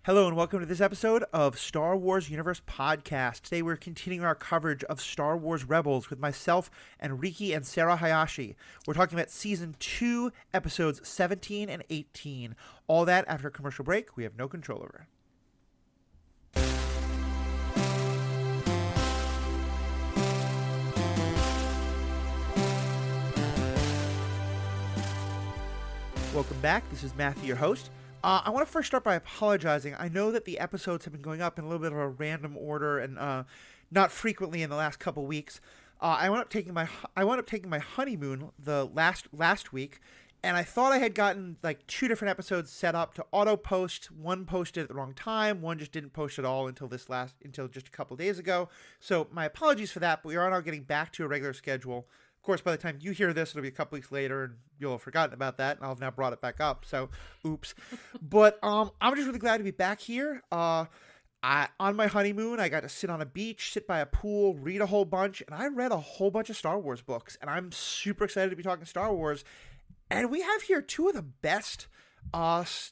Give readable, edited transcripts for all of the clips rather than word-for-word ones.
Hello and welcome to this episode of Star Wars Universe Podcast. Today we're continuing our coverage of Star Wars Rebels with myself and Riki and Sarah Hayashi. We're talking about Season 2, Episodes 17 and 18. All that after a commercial break we have no control over. Welcome back. This is Matthew, your host. I want to first start by apologizing. I know that the episodes have been going up in a little bit of a random order and not frequently in the last couple weeks. I wound up taking my honeymoon the last week, and I thought I had gotten like 2 different episodes set up to auto post. One posted at the wrong time. One just didn't post at all until just a couple days ago. So my apologies for that. But we are now getting back to a regular schedule. Of course, by the time you hear this, it'll be a couple weeks later, and you'll have forgotten about that, and I'll have now brought it back up. So, oops. But I'm just really glad to be back here. On my honeymoon, I got to sit on a beach, sit by a pool, read a whole bunch, and I read a whole bunch of Star Wars books. And I'm super excited to be talking Star Wars. And we have here 2 of the best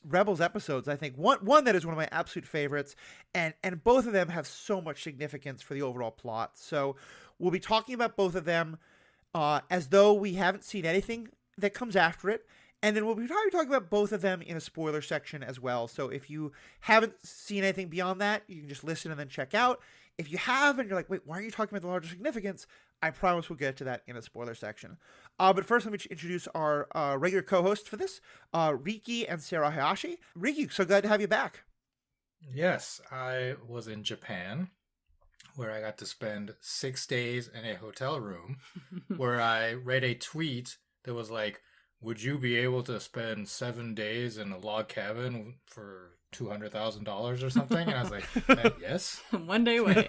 Rebels episodes, I think. One that is one of my absolute favorites, and both of them have so much significance for the overall plot. So we'll be talking about both of them as though we haven't seen anything that comes after it. And then we'll be probably talking about both of them in a spoiler section as well. So if you haven't seen anything beyond that, you can just listen and then check out. If you have and you're like, wait, why are you talking about the larger significance? I promise we'll get to that in a spoiler section. But first, let me introduce our regular co-hosts for this, Riki and Sarah Hayashi. Riki, so glad to have you back. Yes, I was in Japan, where I got to spend 6 days in a hotel room, where I read a tweet that was like, would you be able to spend 7 days in a log cabin for $200,000 or something? And I was like, yes. One day away.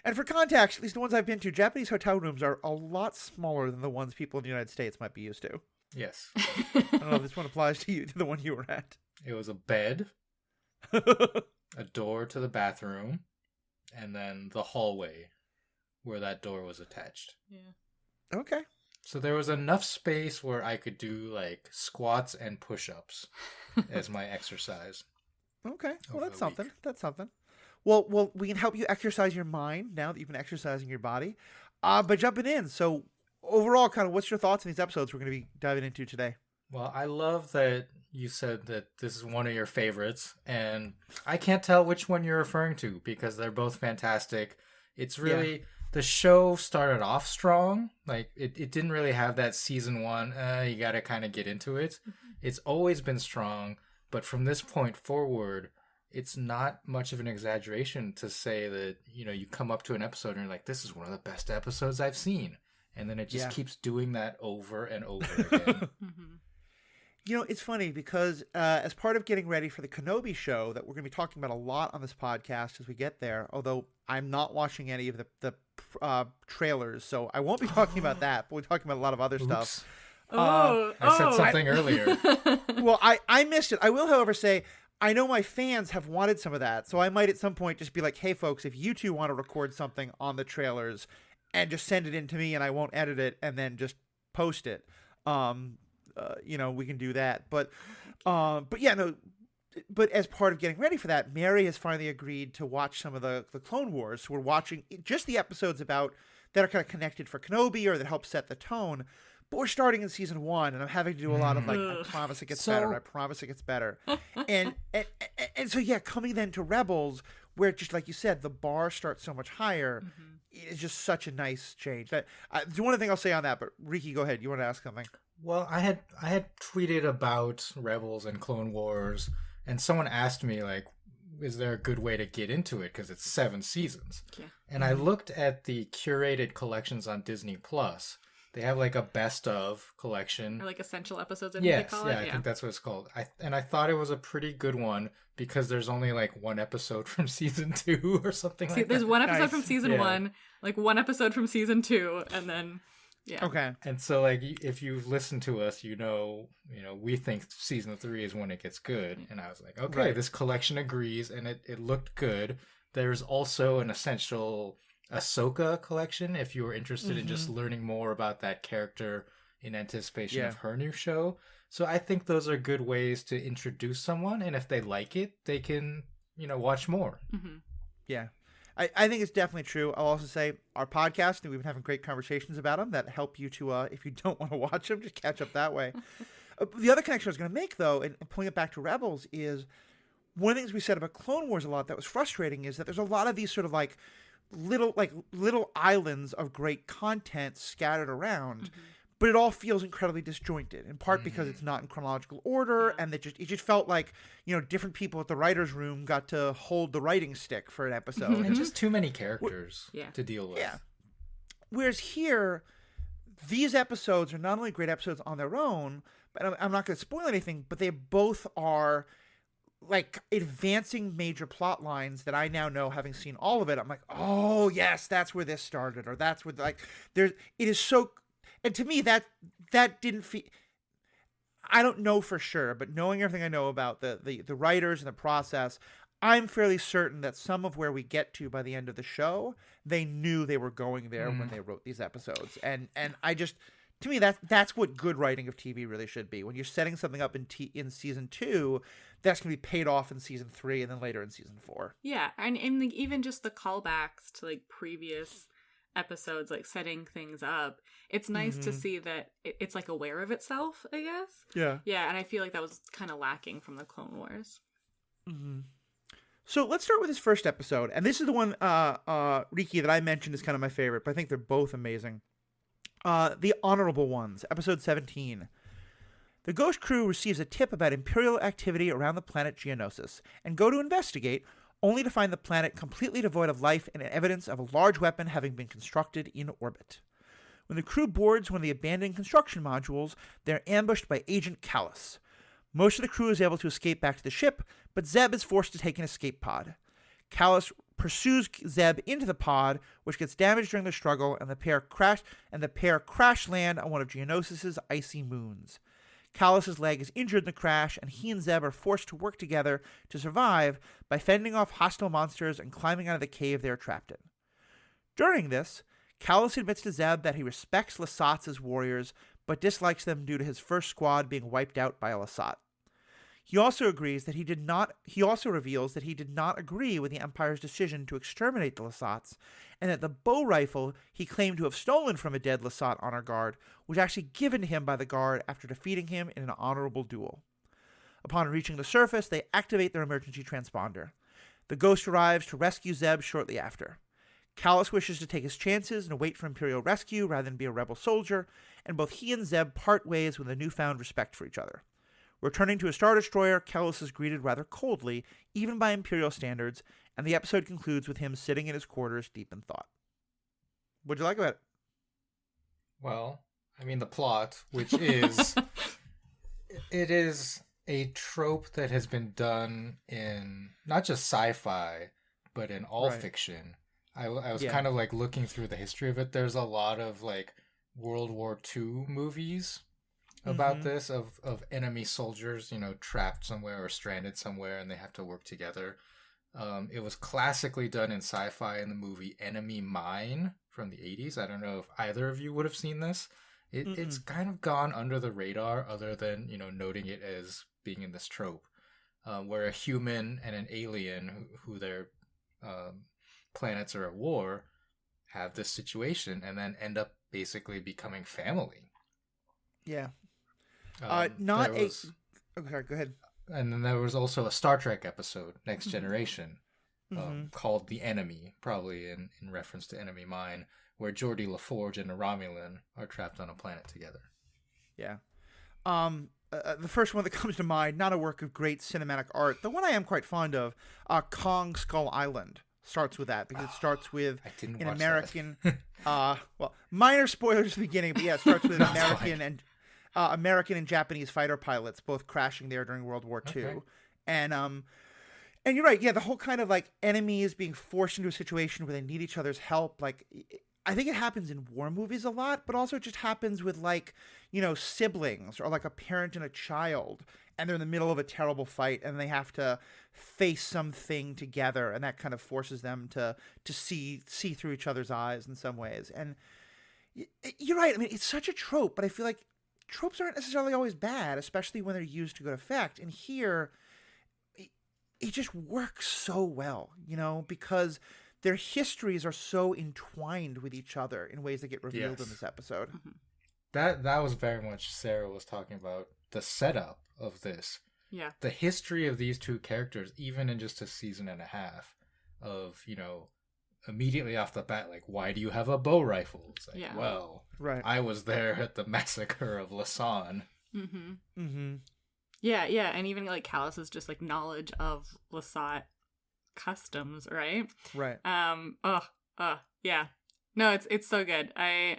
And for context, at least the ones I've been to, Japanese hotel rooms are a lot smaller than the ones people in the United States might be used to. Yes. I don't know if this one applies to you, to the one you were at. It was a bed, a door to the bathroom, and then the hallway where that door was attached. Yeah. Okay. So there was enough space where I could do like squats and push-ups as my exercise. Okay. Well, that's something. Week. That's something. Well, we can help you exercise your mind now that you've been exercising your body. By jumping in. So overall, kind of what's your thoughts on these episodes we're going to be diving into today? Well, I love that you said that this is one of your favorites, and I can't tell which one you're referring to because they're both fantastic. It's really, the show started off strong. Like, it didn't really have that season 1, you gotta kind of get into it. Mm-hmm. It's always been strong, but from this point forward, it's not much of an exaggeration to say that, you know, you come up to an episode and you're like, this is one of the best episodes I've seen. And then it just keeps doing that over and over again. Mm-hmm. You know, it's funny because as part of getting ready for the Kenobi show that we're going to be talking about a lot on this podcast as we get there, although I'm not watching any of the trailers, so I won't be talking about that, but we're talking about a lot of other stuff. I said something earlier. Well, I missed it. I will, however, say I know my fans have wanted some of that, so I might at some point just be like, hey, folks, if you two want to record something on the trailers and just send it in to me and I won't edit it and then just post it. You know, we can do that. But yeah, no. But as part of getting ready for that, Mary has finally agreed to watch some of the Clone Wars. So we're watching just the episodes that are kind of connected for Kenobi or that help set the tone. But we're starting in season 1, and I'm having to do a lot of like, I promise it gets better. I promise it gets better. and so yeah, coming then to Rebels, where just like you said, the bar starts so much higher. Mm-hmm. It's just such a nice change. That one other thing I'll say on that, but Riki, go ahead. You want to ask something? Well, I had tweeted about Rebels and Clone Wars, and someone asked me, like, is there a good way to get into it? Because it's 7 seasons. Yeah. And I looked at the curated collections on Disney Plus. They have, like, a best-of collection. Or, like, essential episodes, I think they call it. I think that's what it's called. I thought it was a pretty good one because there's only, like, 1 episode from season 2 or something like that. There's 1 episode from season 1, like, 1 episode from season 2, and then... Yeah. Okay. And so, like, if you've listened to us, you know, we think season 3 is when it gets good. And I was like, okay, this collection agrees, and it looked good. There's also an essential Ahsoka collection if you were interested in just learning more about that character in anticipation of her new show. So I think those are good ways to introduce someone, and if they like it, they can, watch more. Mm-hmm. Yeah. I think it's definitely true. I'll also say our podcast, and we've been having great conversations about them that help you to, if you don't want to watch them, just catch up that way. The other connection I was going to make, though, and pulling it back to Rebels, is one of the things we said about Clone Wars a lot that was frustrating is that there's a lot of these sort of like little islands of great content scattered around. Mm-hmm. But it all feels incredibly disjointed, in part because it's not in chronological order, and it just felt like, different people at the writer's room got to hold the writing stick for an episode. And just too many characters Yeah. to deal with. Yeah. Whereas here, these episodes are not only great episodes on their own, but I'm not going to spoil anything, but they both are like advancing major plot lines that I now know, having seen all of it. I'm like, oh yes, that's where this started, or that's where it is so. And to me, that didn't feel. I don't know for sure, but knowing everything I know about the writers and the process, I'm fairly certain that some of where we get to by the end of the show, they knew they were going there when they wrote these episodes. And I just, to me, that's what good writing of TV really should be. When you're setting something up in season 2, that's going to be paid off in season 3 and then later in season 4. Yeah, and like, even just the callbacks to like previous episodes, like setting things up, it's nice to see that it's like aware of itself, I guess. Yeah, and I feel like that was kind of lacking from the Clone Wars. So let's start with this first episode, and this is the one, Riki, that I mentioned is kind of my favorite, but I think they're both amazing. The Honorable Ones, episode 17. The Ghost crew receives a tip about Imperial activity around the planet Geonosis and go to investigate, only to find the planet completely devoid of life and evidence of a large weapon having been constructed in orbit. When the crew boards one of the abandoned construction modules, they're ambushed by Agent Callus. Most of the crew is able to escape back to the ship, but Zeb is forced to take an escape pod. Callus pursues Zeb into the pod, which gets damaged during the struggle, and the pair crash land on one of Geonosis' icy moons. Callus's leg is injured in the crash, and he and Zeb are forced to work together to survive by fending off hostile monsters and climbing out of the cave they are trapped in. During this, Callus admits to Zeb that he respects Lasat's as warriors, but dislikes them due to his first squad being wiped out by a Lasat. He also reveals that he did not agree with the Empire's decision to exterminate the Lasats, and that the bow rifle he claimed to have stolen from a dead Lasat honor guard was actually given to him by the guard after defeating him in an honorable duel. Upon reaching the surface, they activate their emergency transponder. The Ghost arrives to rescue Zeb shortly after. Callus wishes to take his chances and wait for Imperial rescue rather than be a rebel soldier, and both he and Zeb part ways with a newfound respect for each other. Returning to a Star Destroyer, Callus is greeted rather coldly, even by Imperial standards, and the episode concludes with him sitting in his quarters deep in thought. What'd you like about it? Well, I mean, the plot, which is... it is a trope that has been done in not just sci-fi, but in all fiction. I was kind of like looking through the history of it. There's a lot of like World War II movies about this of enemy soldiers, trapped somewhere or stranded somewhere, and they have to work together. It was classically done in sci-fi in the movie Enemy Mine from the 80s. I don't know if either of you would have seen this. It's kind of gone under the radar, other than noting it as being in this trope, where a human and an alien who their planets are at war have this situation and then end up basically becoming family. Yeah. Okay, go ahead. And then there was also a Star Trek episode, Next Generation, called The Enemy, probably in reference to Enemy Mine, where Geordi LaForge and a Romulan are trapped on a planet together. Yeah. The first one that comes to mind, not a work of great cinematic art, the one I am quite fond of, Kong Skull Island, starts with that, because it starts with an American... well, minor spoilers at the beginning, but yeah, it starts with an American and Japanese fighter pilots both crashing there during World War II. Okay. And you're right, yeah, the whole kind of like enemies being forced into a situation where they need each other's help, like I think it happens in war movies a lot, but also it just happens with like, siblings or like a parent and a child, and they're in the middle of a terrible fight and they have to face something together, and that kind of forces them to see through each other's eyes in some ways. And you're right, I mean, it's such a trope, but I feel like tropes aren't necessarily always bad, especially when they're used to good effect. And here, it just works so well, because their histories are so entwined with each other in ways that get revealed in this episode. Mm-hmm. That was very much Sarah was talking about, the setup of this. Yeah. The history of these two characters, even in just a season and a half of, immediately off the bat, like, why do you have a bow rifle? It's like, well, right. I was there at the massacre of Lasan. Mm-hmm. Mm-hmm. Yeah, and even like Callus's just like knowledge of Lasat customs, right? Right. Yeah. No, it's so good. I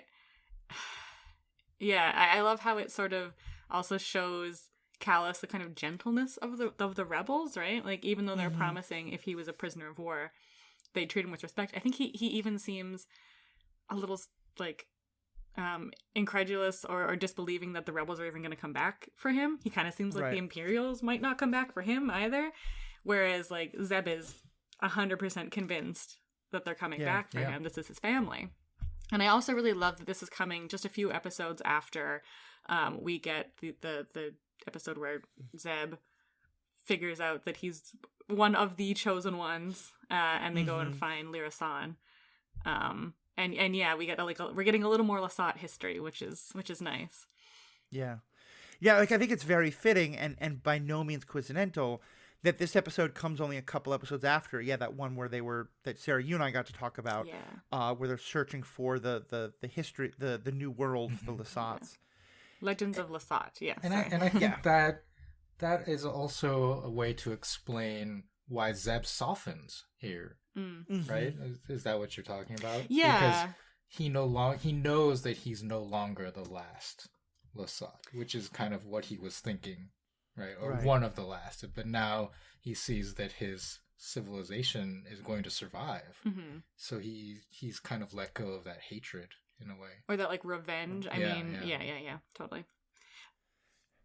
love how it sort of also shows Callus the kind of gentleness of the rebels, right? Like, even though they're promising if he was a prisoner of war, they treat him with respect. I think he even seems a little like incredulous or disbelieving that the rebels are even going to come back for him. He kind of seems like the Imperials might not come back for him either, whereas like Zeb is 100% convinced that they're coming back for him. This is his family. And I also really love that this is coming just a few episodes after we get the episode where Zeb figures out that he's one of the chosen ones, and they go and find Lyra San. And yeah, we get we're getting a little more Lasat history, which is nice. Yeah. Like, I think it's very fitting and by no means coincidental that this episode comes only a couple episodes after. Yeah, that one where that Sarah, you and I got to talk about. Yeah. Where they're searching for the history, the new world for the Lasats. Legends of Lasat. Yeah. And I think that is also a way to explain why Zeb softens here. Right? Is that what you're talking about? Yeah. Because he knows that he's no longer the last Lasat, which is kind of what he was thinking, right? Or one of the last. But now he sees that his civilization is going to survive. So he's kind of let go of that hatred in a way. Or that like revenge. Yeah, totally.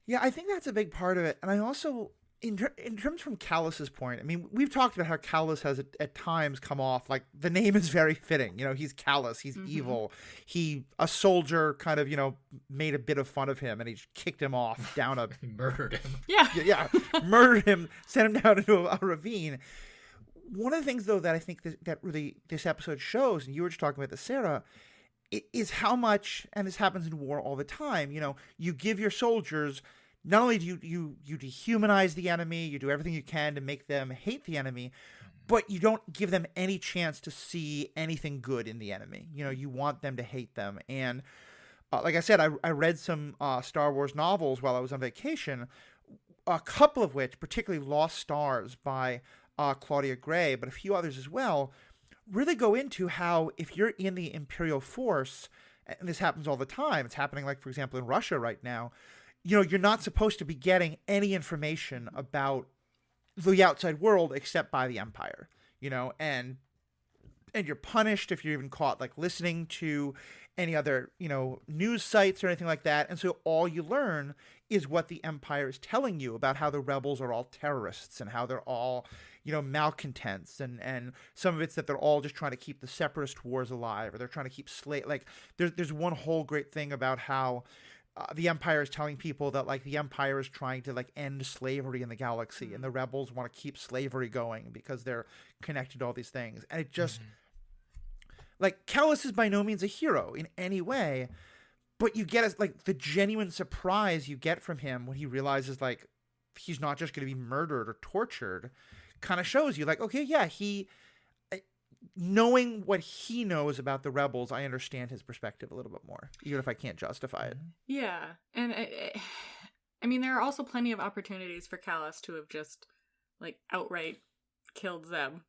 Yeah, I think that's a big part of it. And I also, in terms from Callus's point, I mean, we've talked about how Callus has at times come off like the name is very fitting. He's Callus, he's evil. A soldier kind of, made a bit of fun of him and he just kicked him off down a... He murdered him. Yeah, murdered him, sent him down into a ravine. One of the things, though, that I think that really this episode shows, and you were just talking about this, Sarah, is how much, and this happens in war all the time, you give your soldiers, not only do you dehumanize the enemy, you do everything you can to make them hate the enemy, but you don't give them any chance to see anything good in the enemy. You want them to hate them. And like I said, I read some Star Wars novels while I was on vacation, a couple of which, particularly Lost Stars by Claudia Gray, but a few others as well, really go into how if you're in the Imperial force, and this happens all the time, it's happening like, for example, in Russia right now, you're not supposed to be getting any information about the outside world except by the Empire, and you're punished if you're even caught like listening to any other, news sites or anything like that. And so all you learn is what the Empire is telling you about how the rebels are all terrorists and how they're all, malcontents, and some of it's that they're all just trying to keep the separatist wars alive, or they're trying to keep like there's one whole great thing about how the Empire is telling people that like the Empire is trying to like end slavery in the galaxy, and the rebels want to keep slavery going because they're connected to all these things. And it just like Callus is by no means a hero in any way, but you get like the genuine surprise you get from him when he realizes like he's not just going to be murdered or tortured, kind of shows you like, okay, yeah, knowing what he knows about the rebels, I understand his perspective a little bit more, even if I can't justify it. Yeah. And I mean, there are also plenty of opportunities for Callus to have just like outright killed Zeb.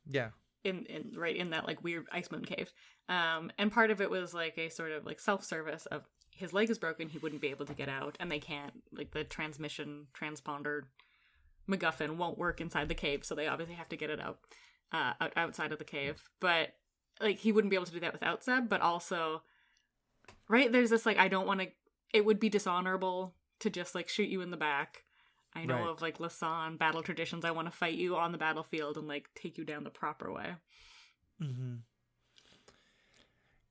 Yeah. In that like weird ice moon cave. And part of it was like a sort of like self-service of his leg is broken, he wouldn't be able to get out, and they can't, like the transmission transponder MacGuffin won't work inside the cave, so they obviously have to get it out outside of the cave. But like he wouldn't be able to do that without Zeb, but also right, there's this like, I don't want to, it would be dishonorable to just like shoot you in the back. I know of like Lasan battle traditions. I want to fight you on the battlefield and like take you down the proper way.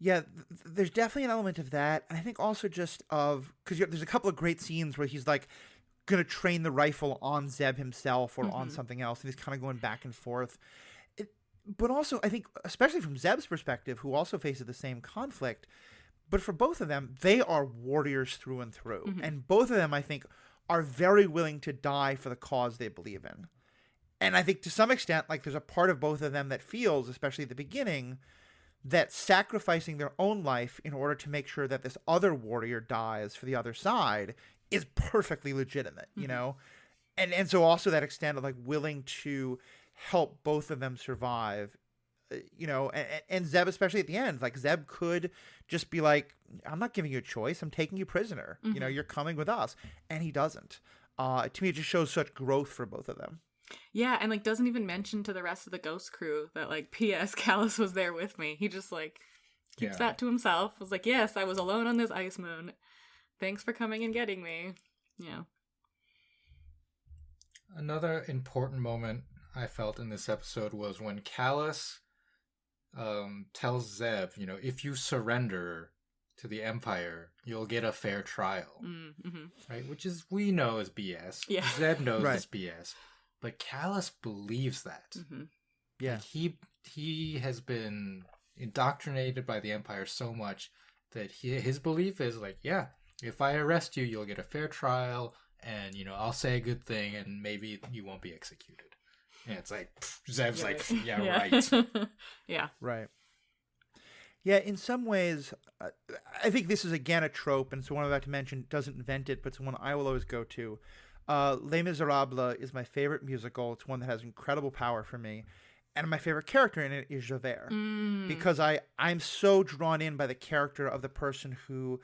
Yeah, there's definitely an element of that. And I think also just of, because there's a couple of great scenes where he's like going to train the rifle on Zeb himself or on something else. And he's kind of going back and forth. But also, I think, especially from Zeb's perspective, who also faces the same conflict, but for both of them, they are warriors through and through. And both of them, I think, are very willing to die for the cause they believe in. And I think to some extent, like, there's a part of both of them that feels, especially at the beginning, that sacrificing their own life in order to make sure that this other warrior dies for the other side is perfectly legitimate, you know? And so also that extent of, like, willing to help both of them survive, you know, and Zeb, especially at the end, like, Zeb could just be like, I'm not giving you a choice. I'm taking you prisoner. You know, you're coming with us. And he doesn't. To me, it just shows such growth for both of them. Yeah, and, like, doesn't even mention to the rest of the Ghost crew that, like, P.S. Callus was there with me. He just, like, keeps that to himself. Was like, yes, I was alone on this ice moon. Thanks for coming and getting me. Yeah. Another important moment I felt in this episode was when Callus tells Zeb, you know, if you surrender to the Empire, you'll get a fair trial. Right? Which is, we know is BS. Yeah. Zeb knows it's BS. But Callus believes that. Yeah. Like, he has been indoctrinated by the Empire so much that his belief is like, yeah, if I arrest you, you'll get a fair trial, and, you know, I'll say a good thing, and maybe you won't be executed. And it's like, Zeb's like, right. Yeah. Right. Yeah, in some ways, I think this is, again, a trope, and so one I'm about to mention doesn't invent it, but it's one I will always go to. Les Miserables is my favorite musical. It's one that has incredible power for me. And my favorite character in it is Javert. Because I'm so drawn in by the character of the person who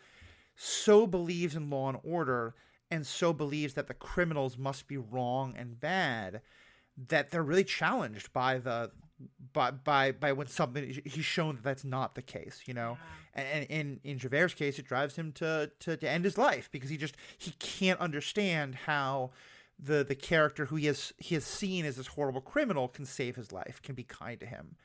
so believes in law and order and so believes that the criminals must be wrong and bad that they're really challenged by when something he's shown that that's not the case, you know. And in Javert's case, it drives him to end his life because he can't understand how the character who he has seen as this horrible criminal can save his life, can be kind to him.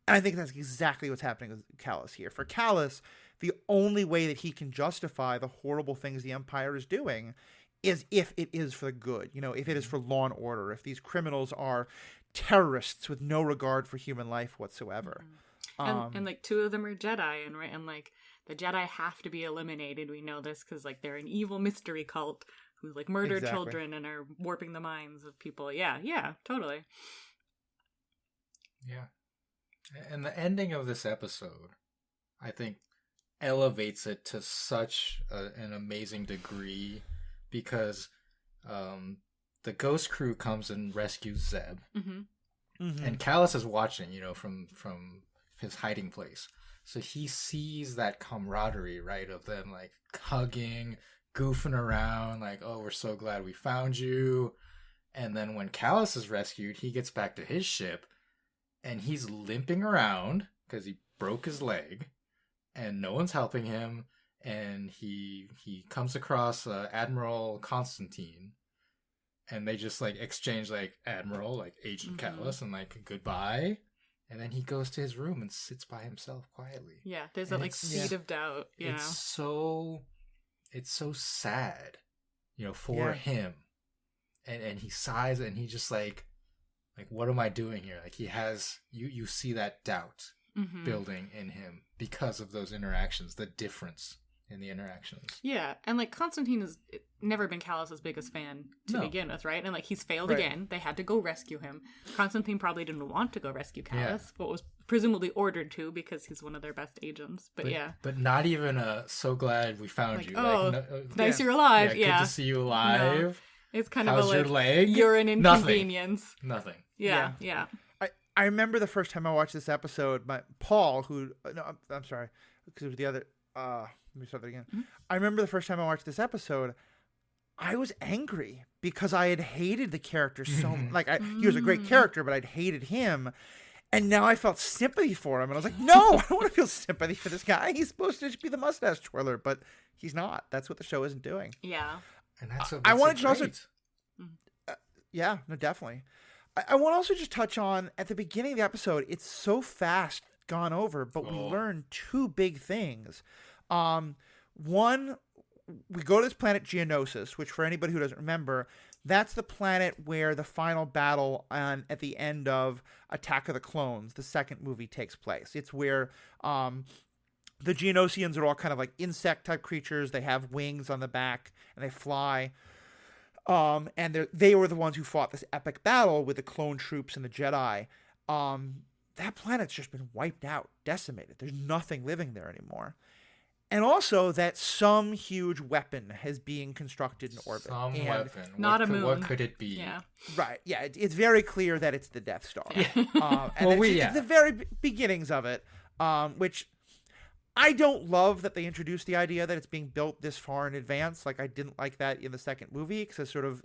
And I think that's exactly what's happening with Callus here. For Callus, the only way that he can justify the horrible things the Empire is doing is if it is for the good, you know, if it is for law and order, if these criminals are terrorists with no regard for human life whatsoever. And like, two of them are Jedi, and like, the Jedi have to be eliminated. We know this because, like, they're an evil mystery cult who, like, murder children and are warping the minds of people. Yeah, totally. Yeah. And the ending of this episode, I think, elevates it to such an amazing degree because the Ghost crew comes and rescues Zeb. And Callus is watching, you know, from his hiding place. So he sees that camaraderie, right, of them, like, hugging, goofing around, like, oh, we're so glad we found you. And then when Callus is rescued, he gets back to his ship, and he's limping around because he broke his leg, and no one's helping him. And he comes across Admiral Constantine, and they just, like, exchange, like, Admiral, like, Agent Callus, and, like, goodbye. And then he goes to his room and sits by himself quietly. Yeah, there's that, like, seed of doubt. Yeah. It's so sad, you know, for him. And he sighs, and he just, like, what am I doing here? Like, he has, you see that doubt building in him because of those interactions, the difference in the interactions. Yeah, and, like, Constantine has never been Callus's biggest fan to begin with, right? And, like, he's failed again. They had to go rescue him. Constantine probably didn't want to go rescue Callus, but was presumably ordered to because he's one of their best agents. But not even so glad we found you. Oh, nice you're alive. Good to see you alive. No. It's kind How's of a, your leg? You're an inconvenience. Nothing. Yeah. I remember the first time I watched this episode, Paul, who, no, I'm sorry, because it was the other, let me start that again. I remember the first time I watched this episode, I was angry because I had hated the character so much. Like, he was a great character, but I'd hated him. And now I felt sympathy for him. And I was like, no, I don't want to feel sympathy for this guy. He's supposed to just be the mustache twirler, but he's not. That's what the show isn't doing. Yeah. And that's what I wanted to also... yeah, no, definitely. I want to also just touch on, at the beginning of the episode, it's so fast gone over, but we learn two big things. One, we go to this planet Geonosis, which for anybody who doesn't remember, that's the planet where the final battle at the end of Attack of the Clones, the second movie, takes place. It's where the Geonosians are all kind of like insect-type creatures. They have wings on the back, and they fly. And they were the ones who fought this epic battle with the clone troops and the Jedi. That planet's just been wiped out, decimated. There's nothing living there anymore. And also that some huge weapon is being constructed in orbit. Some weapon. Not a moon. What could it be? Yeah. Right. Yeah. It's very clear that it's the Death Star. Yeah. It's the very beginnings of it, which I don't love that they introduced the idea that it's being built this far in advance. Like, I didn't like that in the second movie because to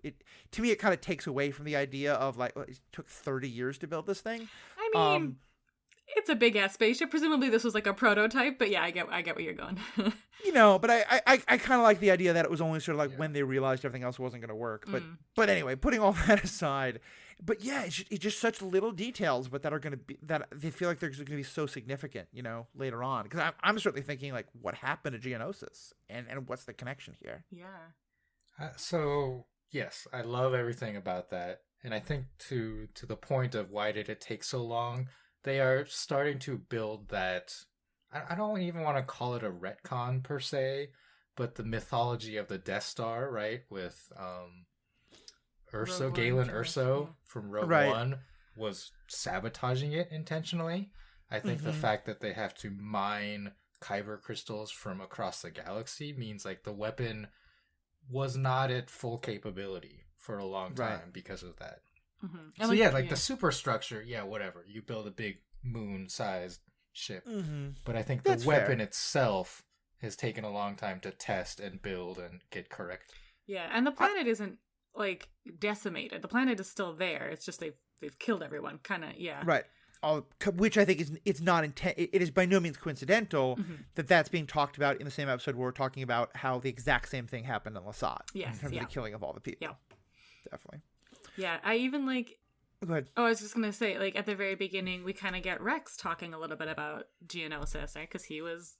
me, it kind of takes away from the idea of like, it took 30 years to build this thing. I mean, it's a big ass spaceship. Presumably this was like a prototype, but yeah, I get where you're going. But I kind of like the idea that it was only sort of like when they realized everything else wasn't going to work. But anyway, putting all that aside, but yeah, it's just such little details, but that are going to be, that they feel like they're going to be so significant, later on. Because I'm certainly thinking like, what happened to Geonosis, and what's the connection here? Yeah. So yes, I love everything about that, and I think to the point of why did it take so long. They are starting to build that, I don't even want to call it a retcon per se, but the mythology of the Death Star, right? With Galen Erso from Rogue One was sabotaging it intentionally. I think the fact that they have to mine kyber crystals from across the galaxy means like the weapon was not at full capability for a long time because of that. Mm-hmm. So the superstructure, whatever. You build a big moon-sized ship. Mm-hmm. But I think the weapon itself has taken a long time to test and build and get correct. Yeah, and the planet isn't, like, decimated. The planet is still there. It's just they've killed everyone, kind of, Right. Which I think it is by no means coincidental that that's being talked about in the same episode where we're talking about how the exact same thing happened in Lasat. Yes, in terms of the killing of all the people. Yeah. Definitely. Yeah, I even Go ahead. Oh, I was just going to say, like, at the very beginning, we kind of get Rex talking a little bit about Geonosis, right? Because he was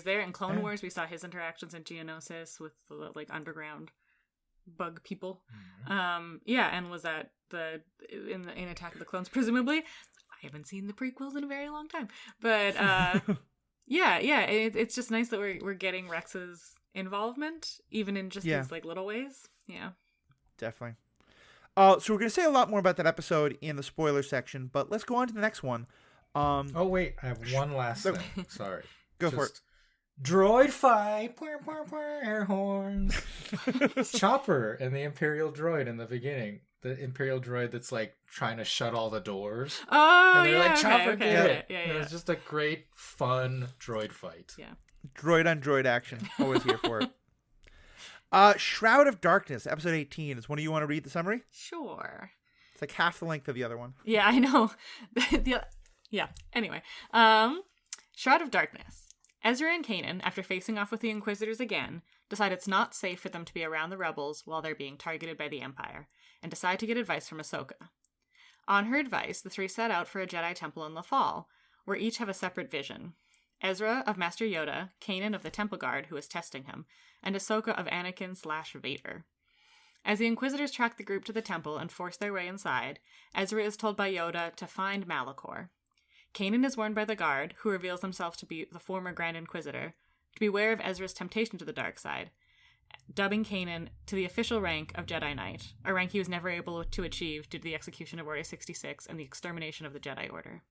there in Clone Wars. We saw his interactions in Geonosis with the, like, underground bug people. Mm-hmm. And was at in Attack of the Clones, presumably. I haven't seen the prequels in a very long time. But, it's just nice that we're getting Rex's involvement, even in just these, like, little ways. Yeah. Definitely. So we're going to say a lot more about that episode in the spoiler section, but let's go on to the next one. Wait, I have one last thing. Sorry. Go for it. Droid fight, air horns. Chopper and the Imperial droid in the beginning. The Imperial droid that's like trying to shut all the doors. Oh, and they're like, Chopper, get it. Yeah. It was just a great, fun droid fight. Yeah. Droid on droid action. Always here for it. Shroud of Darkness, episode 18. Does one of you want to read the summary? Sure. It's like half the length of the other one. Yeah, I know. Anyway. Shroud of Darkness. Ezra and Kanan, after facing off with the Inquisitors again, decide it's not safe for them to be around the rebels while they're being targeted by the Empire, and decide to get advice from Ahsoka. On her advice, the three set out for a Jedi temple in Lothal, where each have a separate vision. Ezra of Master Yoda, Kanan of the Temple Guard, who is testing him, and Ahsoka of Anakin/Vader. As the Inquisitors track the group to the temple and force their way inside, Ezra is told by Yoda to find Malachor. Kanan is warned by the guard, who reveals himself to be the former Grand Inquisitor, to beware of Ezra's temptation to the dark side, dubbing Kanan to the official rank of Jedi Knight, a rank he was never able to achieve due to the execution of Order 66 and the extermination of the Jedi Order.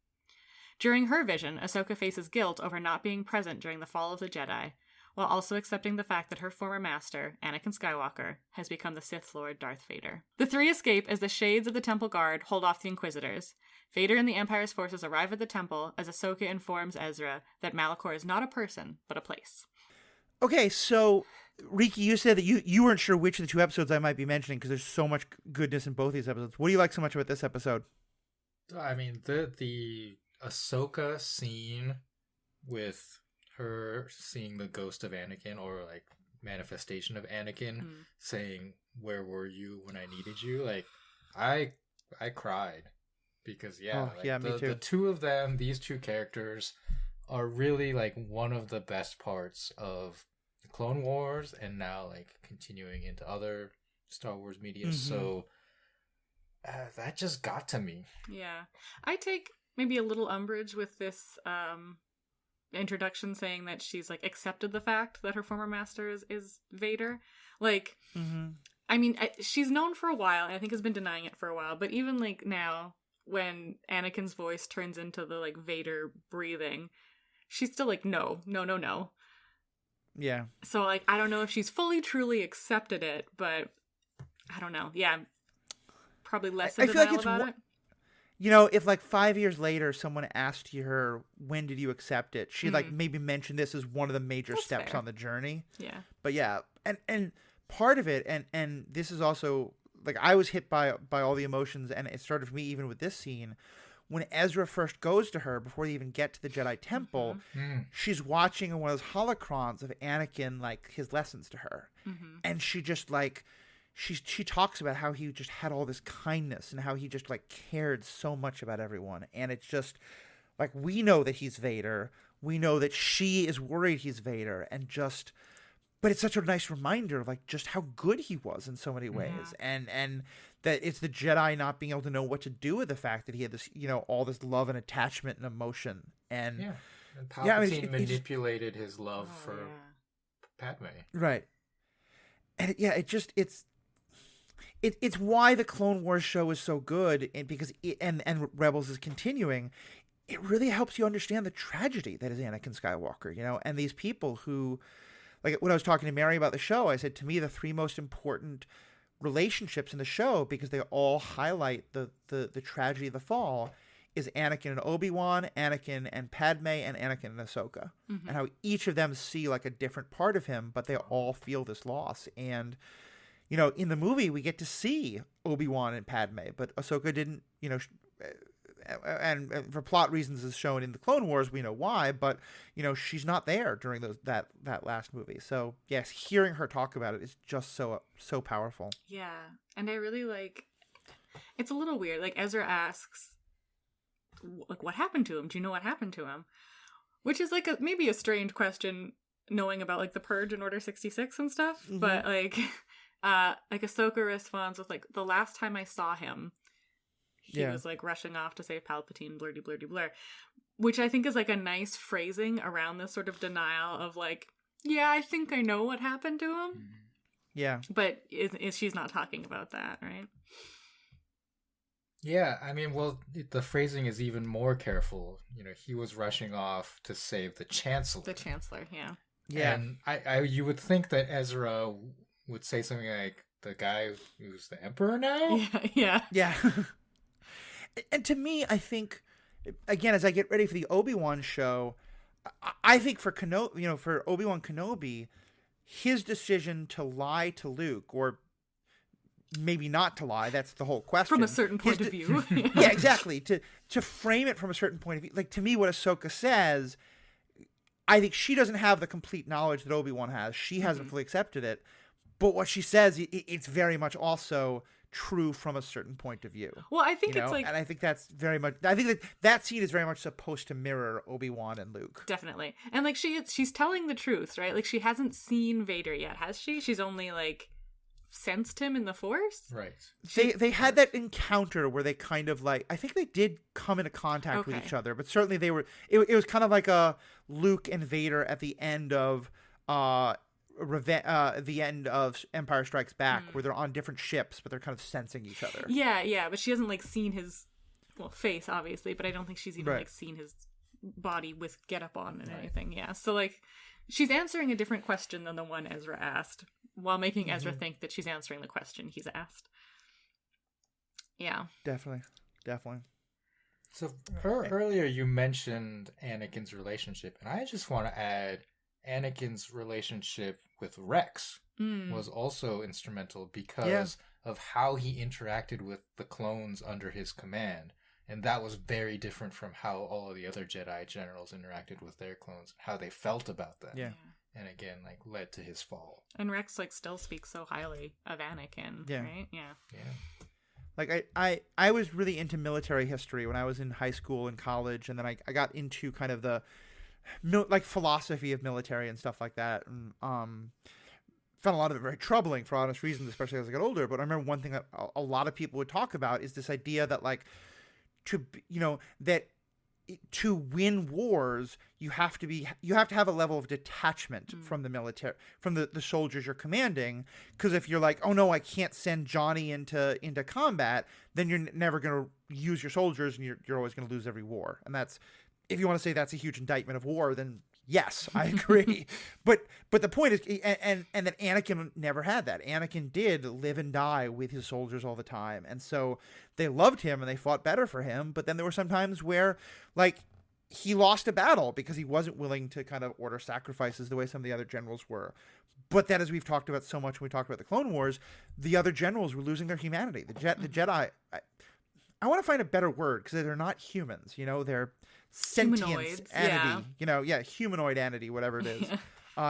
During her vision, Ahsoka faces guilt over not being present during the fall of the Jedi, while also accepting the fact that her former master, Anakin Skywalker, has become the Sith Lord Darth Vader. The three escape as the shades of the Temple Guard hold off the Inquisitors. Vader and the Empire's forces arrive at the temple as Ahsoka informs Ezra that Malachor is not a person, but a place. Okay, so, Riki, you said that you weren't sure which of the two episodes I might be mentioning because there's so much goodness in both these episodes. What do you like so much about this episode? I mean, the Ahsoka scene with her seeing the ghost of Anakin, or like manifestation of Anakin, saying, "Where were you when I needed you?" Like, I cried because me too. The two of them, these two characters, are really like one of the best parts of the Clone Wars, and now like continuing into other Star Wars media. So that just got to me. Yeah, I take maybe a little umbrage with this introduction saying that she's like accepted the fact that her former master is Vader. Like, I mean, she's known for a while, and I think has been denying it for a while. But even like now, when Anakin's voice turns into the like Vader breathing, she's still like, no. Yeah. So like, I don't know if she's fully truly accepted it, but I don't know. Yeah, probably less in denial about it. You know, if like 5 years later someone asked her, when did you accept it? She like maybe mentioned this as one of the major steps on the journey. Yeah. But yeah, and part of it, and this is also, like, I was hit by all the emotions, and it started for me even with this scene. When Ezra first goes to her, before they even get to the Jedi Temple, she's watching one of those holocrons of Anakin, like, his lessons to her. And she just, like... She talks about how he just had all this kindness and how he just like cared so much about everyone. And it's just like, we know that he's Vader. We know that she is worried he's Vader, but it's such a nice reminder of like just how good he was in so many ways. And that it's the Jedi not being able to know what to do with the fact that he had this, you know, all this love and attachment and emotion. And Palpatine manipulated his love for Padme. Right. And it's why the Clone Wars show is so good, and because and Rebels is continuing. It really helps you understand the tragedy that is Anakin Skywalker, you know, and these people who, like when I was talking to Mary about the show, I said, to me, the three most important relationships in the show, because they all highlight the tragedy of the fall, is Anakin and Obi-Wan, Anakin and Padme, and Anakin and Ahsoka, and how each of them see like a different part of him, but they all feel this loss. And you know, in the movie, we get to see Obi-Wan and Padme, but Ahsoka didn't, you know, and for plot reasons as shown in the Clone Wars, we know why, but, you know, she's not there during that last movie. So, yes, hearing her talk about it is just so powerful. Yeah, and I really like, it's a little weird. Like, Ezra asks, like, what happened to him? Do you know what happened to him? Which is, like, maybe a strange question, knowing about, like, the Purge and Order 66 and stuff, but, like... like Ahsoka responds with like, the last time I saw him, he was like rushing off to save Palpatine, blurdy blurdy blur, which I think is like a nice phrasing around this sort of denial of like, yeah, I think I know what happened to him. Yeah, but is she's not talking about that, right? Yeah, I mean, well, the phrasing is even more careful. You know, he was rushing off to save the Chancellor. The Chancellor, yeah. And I you would think that Ezra would say something like, the guy who's the Emperor now? Yeah. And to me, I think, again, as I get ready for the Obi-Wan show, I think for for Obi-Wan Kenobi, his decision to lie to Luke, or maybe not to lie, that's the whole question. From a certain point of view. Yeah, exactly. To frame it from a certain point of view. Like, to me, what Ahsoka says, I think she doesn't have the complete knowledge that Obi-Wan has. She hasn't fully accepted it. But what she says, it's very much also true from a certain point of view. Well, I think it's like... And I think that's very much... I think that scene is very much supposed to mirror Obi-Wan and Luke. Definitely. And, like, she's telling the truth, right? Like, she hasn't seen Vader yet, has she? She's only, like, sensed him in the Force? Right. They had that encounter where they kind of, like... I think they did come into contact with each other, but certainly they were... It was kind of like a Luke and Vader at the end of... the end of Empire Strikes Back, where they're on different ships, but they're kind of sensing each other. Yeah, but she hasn't like seen his face, obviously, but I don't think she's even like seen his body with getup on and anything. Yeah, so like she's answering a different question than the one Ezra asked, while making Ezra think that she's answering the question he's asked. Yeah, definitely. So earlier you mentioned Anakin's relationship, and I just want to add, Anakin's relationship with Rex was also instrumental because of how he interacted with the clones under his command. And that was very different from how all of the other Jedi generals interacted with their clones, how they felt about them. Yeah. And again, like, led to his fall. And Rex, like, still speaks so highly of Anakin, right? Yeah. Like I was really into military history when I was in high school and college, and then I got into kind of the like philosophy of military and stuff like that, and found a lot of it very troubling for honest reasons, especially as I got older. But I remember one thing that a lot of people would talk about is this idea that like that to win wars you have to have a level of detachment from the military, from the soldiers you're commanding, because if you're like, oh no, I can't send Johnny into combat, then you're never going to use your soldiers, and you're always going to lose every war. And that's, if you want to say that's a huge indictment of war, then yes, I agree. but the point is, and that Anakin never had that. Anakin did live and die with his soldiers all the time, and so they loved him and they fought better for him. But then there were some times where, like, he lost a battle because he wasn't willing to kind of order sacrifices the way some of the other generals were. But then, as we've talked about so much when we talked about the Clone Wars, the other generals were losing their humanity. The Jedi. I want to find a better word, because they're not humans. They're sentient entity. Yeah. Humanoid entity, whatever it is.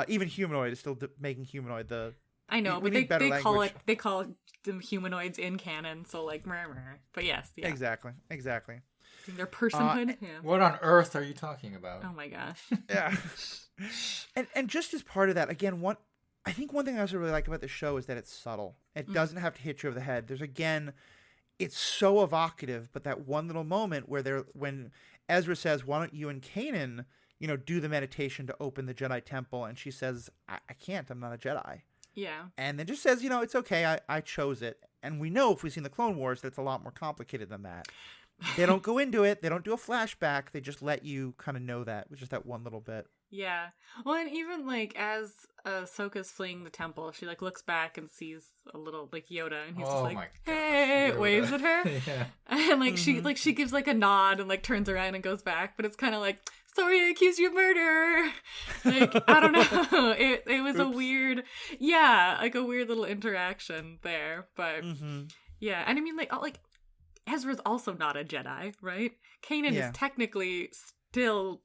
Even humanoid is still making humanoid the. I know, but they call them humanoids in canon, so like, but yes, yeah. Exactly. Their personhood. Yeah. What on earth are you talking about? Oh my gosh. Yeah. and just as part of that, again, I think one thing I also really like about the show is that it's subtle. It doesn't have to hit you over the head. It's so evocative, but that one little moment when Ezra says, "Why don't you and Kanan, do the meditation to open the Jedi Temple?" and she says, I can't. I'm not a Jedi." Yeah. And then just says, it's okay. I chose it. And we know, if we've seen the Clone Wars, that it's a lot more complicated than that. They don't go into it. They don't do a flashback. They just let you kind of know that, with just that one little bit. Yeah. Well, and even like as Ahsoka's fleeing the temple, she like looks back and sees a little like Yoda, and he's just like, "Hey," waves at her. Yeah. And like she gives like a nod and like turns around and goes back, but it's kind of like, "Sorry, I accused you of murder." Like, I don't know. It was a weird, like a weird little interaction there, but yeah. And I mean, like Ezra's also not a Jedi, right? Kanan is technically still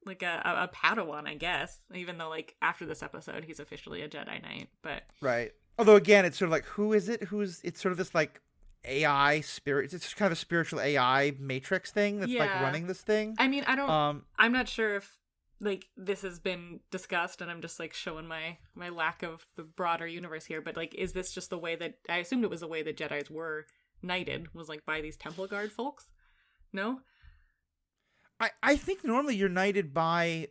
like a Padawan, I guess, even though like after this episode he's officially a Jedi Knight. But right. Although again, it's sort of like, who is it? It's sort of this like AI spirit. It's kind of a spiritual AI matrix thing that's like running this thing. I mean, I'm not sure if like this has been discussed, and I'm just like showing my lack of the broader universe here. But like, is this just the way that I assumed it was the way that Jedis were knighted, was like by these temple guard folks? No. I think normally you're knighted by.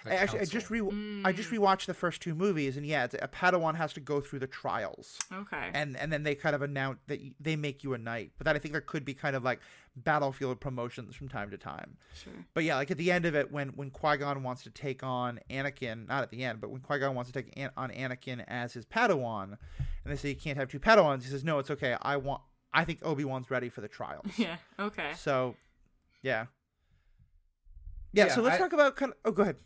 I just rewatched the first two movies, and a Padawan has to go through the trials. Okay. And then they kind of announce that they make you a knight. But then I think there could be kind of like battlefield promotions from time to time. Sure. But yeah, like at the end of it, when Qui-Gon wants to take on Anakin, not at the end, but when Qui-Gon wants to take on Anakin as his Padawan, and they say you can't have two Padawans, he says, "No, it's okay. I think Obi-Wan's ready for the trials." Yeah. Okay. So, yeah. Yeah, so let's talk about go ahead.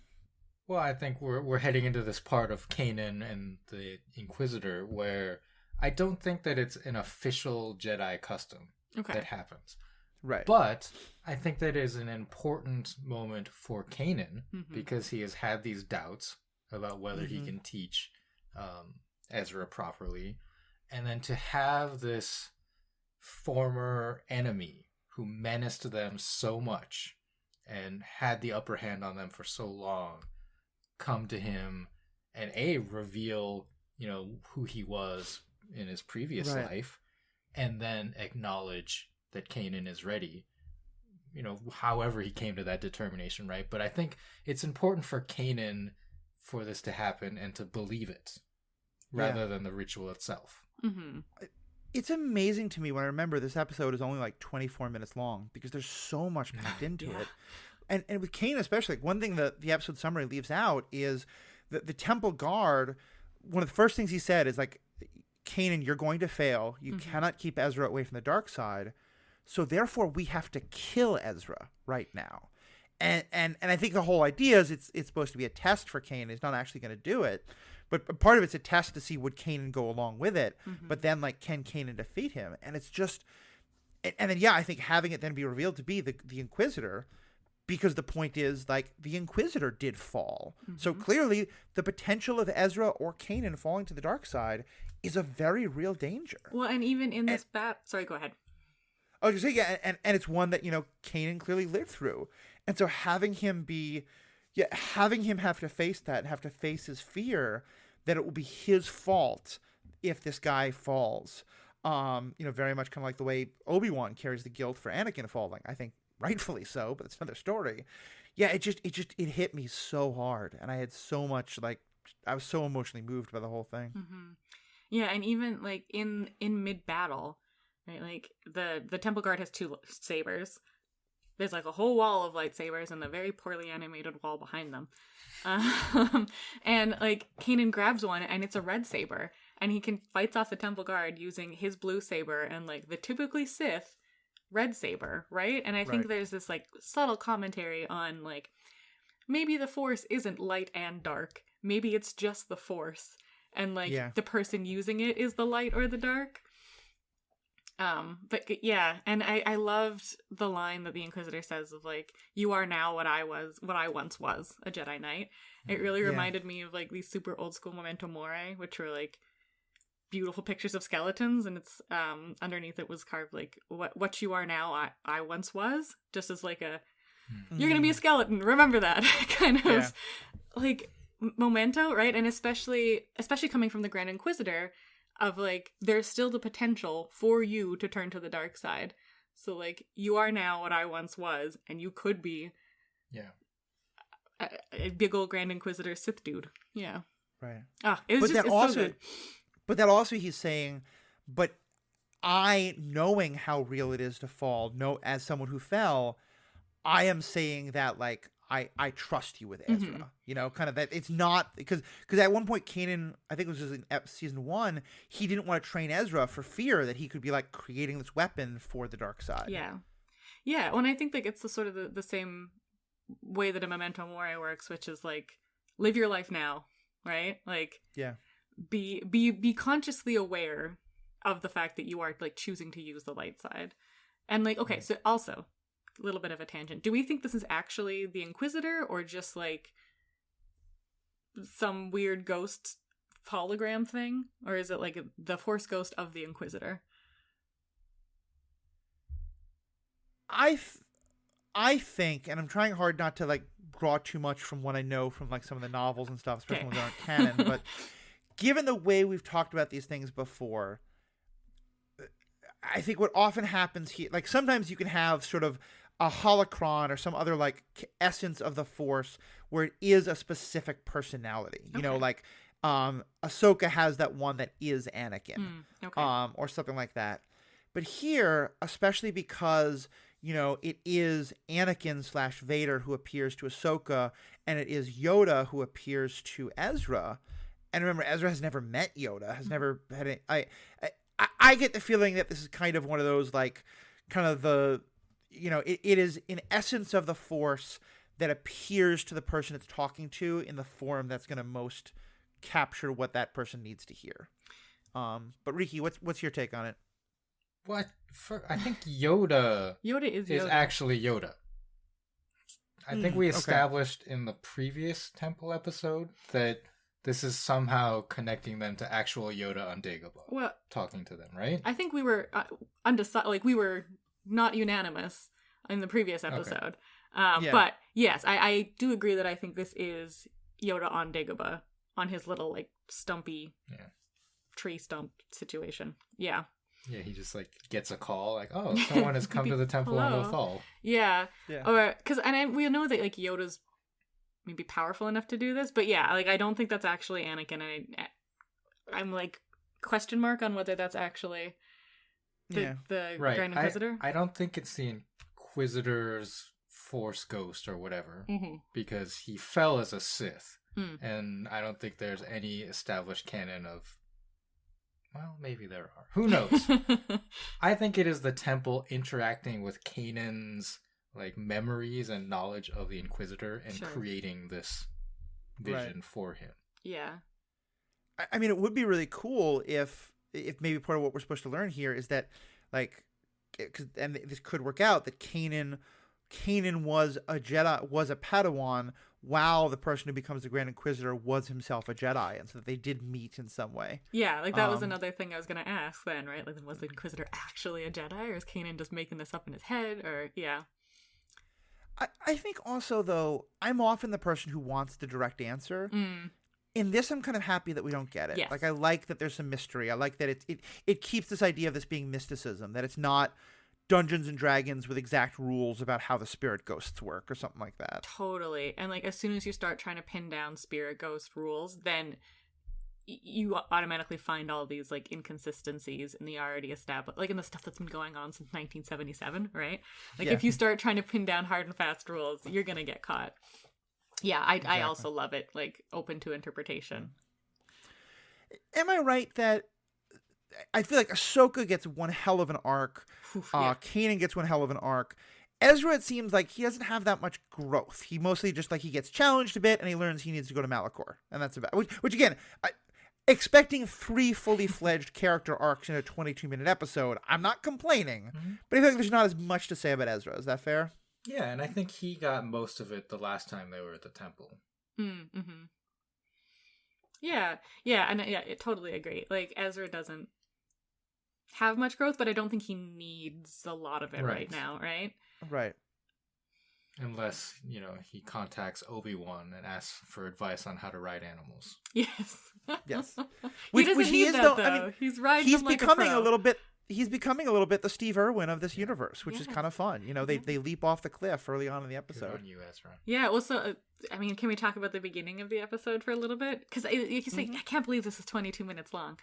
Well, I think we're heading into this part of Kanan and the Inquisitor where I don't think that it's an official Jedi custom that happens. Right. But I think that is an important moment for Kanan because he has had these doubts about whether he can teach Ezra properly. And then to have this former enemy who menaced them so much and had the upper hand on them for so long, come to him and reveal, who he was in his previous life, and then acknowledge that Kanan is ready. However he came to that determination, right? But I think it's important for Kanan for this to happen and to believe it, rather than the ritual itself. Mm-hmm. It's amazing to me when I remember this episode is only like 24 minutes long, because there's so much packed into it. And with Kanan especially, like, one thing that the episode summary leaves out is that the Temple Guard, one of the first things he said is like, "Kanan, you're going to fail. You cannot keep Ezra away from the dark side. So therefore we have to kill Ezra right now." And I think the whole idea is it's supposed to be a test for Kanan. He's not actually going to do it. But part of it's a test to see would Kanan go along with it. But then, like, can Kanan defeat him? And it's just, and then I think having it then be revealed to be the Inquisitor, because the point is, like, the Inquisitor did fall. Mm-hmm. So clearly the potential of Ezra or Kanan falling to the dark side is a very real danger. Well, and even in this sorry, go ahead. I was going to say, yeah, and it's one that, Kanan clearly lived through. And so having him have to face that and have to face his fear that it will be his fault if this guy falls, very much kind of like the way Obi-Wan carries the guilt for Anakin falling. I think rightfully so, but it's another story. Yeah, it hit me so hard, and I had so much, like, I was so emotionally moved by the whole thing. Mm-hmm. Yeah, and even like in mid-battle, right? Like the Temple Guard has 2 sabers. There's like a whole wall of lightsabers and a very poorly animated wall behind them. And like Kanan grabs one and it's a red saber, and he fights off the Temple Guard using his blue saber and like the typically Sith red saber, right? And I think there's this like subtle commentary on like maybe the Force isn't light and dark. Maybe it's just the Force, and like the person using it is the light or the dark. But yeah, and I loved the line that the Inquisitor says of like, "You are now what I once was, a Jedi Knight." It really reminded me of like these super old school Memento Mori, which were like beautiful pictures of skeletons, and it's underneath it was carved like, what you are now I once was, just as like a you're gonna be a skeleton, remember that kind of like memento, right? And especially coming from the Grand Inquisitor, of like there's still the potential for you to turn to the dark side. So like, you are now what I once was, and you could be a big old Grand Inquisitor Sith dude. Yeah. Right. It's so good. But that also he's saying, but I, knowing how real it is to fall, as someone who fell, I am saying that like I trust you with Ezra. Kind of that it's not because at one point Kanan, I think it was just in season 1, he didn't want to train Ezra for fear that he could be like creating this weapon for the dark side. Yeah. Well, and I think like it's the sort of the same way that a Memento Mori works, which is like, live your life now, right? Like, be consciously aware of the fact that you are like choosing to use the light side. And like, okay, so also a little bit of a tangent. Do we think this is actually the Inquisitor, or just like some weird ghost hologram thing? Or is it like the Force ghost of the Inquisitor? I think, and I'm trying hard not to like draw too much from what I know from like some of the novels and stuff, especially when they aren't canon, but given the way we've talked about these things before, I think what often happens here, like sometimes you can have sort of a holocron or some other like essence of the Force where it is a specific personality. You know, like Ahsoka has that one that is Anakin, or something like that. But here, especially because it is Anakin / Vader who appears to Ahsoka, and it is Yoda who appears to Ezra. And remember, Ezra has never met Yoda, has never had I get the feeling that this is kind of one of those, like, kind of the, it is in essence of the Force that appears to the person it's talking to in the form that's going to most capture what that person needs to hear. But Riki, what's your take on it? I think Yoda is actually Yoda. I think we established in the previous Temple episode that this is somehow connecting them to actual Yoda on Dagobah. Well, talking to them, right? I think we were undecided. Like, we were not unanimous in the previous episode. But yes, I do agree that I think this is Yoda on Dagobah, on his little like stumpy tree stump situation. Yeah. Yeah, he just like gets a call, like, "Oh, someone has come to the temple on Lothal." Yeah. Or we know that like Yoda's maybe powerful enough to do this, but yeah, like I don't think that's actually Anakin. I'm like question mark on whether that's actually the Grand Inquisitor. I don't think it's the Inquisitor's Force ghost or whatever, because he fell as a Sith, and I don't think there's any established canon of. Well, maybe there are. Who knows? I think it is the temple interacting with Kanan's like memories and knowledge of the Inquisitor and creating this vision for him. Yeah. I mean, it would be really cool if maybe part of what we're supposed to learn here is that, like, and this could work out, that Kanan Kanan was a Jedi, was a Padawan, while the person who becomes the Grand Inquisitor was himself a Jedi, and so they did meet in some way. Yeah, like that was another thing I was going to ask then, right? Like, was the Inquisitor actually a Jedi, or is Kanan just making this up in his head, or, yeah. I think also, though, I'm often the person who wants the direct answer. In this, I'm kind of happy that we don't get it. Yes. Like, I like that there's some mystery. I like that it keeps this idea of this being mysticism, that it's not Dungeons and Dragons with exact rules about how the spirit ghosts work or something like that. Totally. And like as soon as you start trying to pin down spirit ghost rules, then you automatically find all these like inconsistencies in the already established, like in the stuff that's been going on since 1977, right? Like if you start trying to pin down hard and fast rules, you're gonna get caught. Yeah, I also love it, like open to interpretation. Am I right that I feel like Ahsoka gets one hell of an arc. Kanan gets one hell of an arc. Ezra, it seems like he doesn't have that much growth. He mostly just like he gets challenged a bit and he learns he needs to go to Malachor. And that's about which again, expecting 3 fully fledged character arcs in a 22-minute episode, I'm not complaining. But I feel like there's not as much to say about Ezra. Is that fair? Yeah, and I think he got most of it the last time they were at the temple. Yeah, and I totally agree. Like Ezra doesn't have much growth, but I don't think he needs a lot of it right now, right? Right. Unless, he contacts Obi-Wan and asks for advice on how to ride animals. Yes. Yes. He doesn't need that, though. I mean, he's riding them like becoming a pro. He's becoming a little bit the Steve Irwin of this universe, which is kind of fun. They leap off the cliff early on in the episode. Good on you, Ezra. Yeah, well, so, I mean, can we talk about the beginning of the episode for a little bit? Because I can't believe this is 22 minutes long.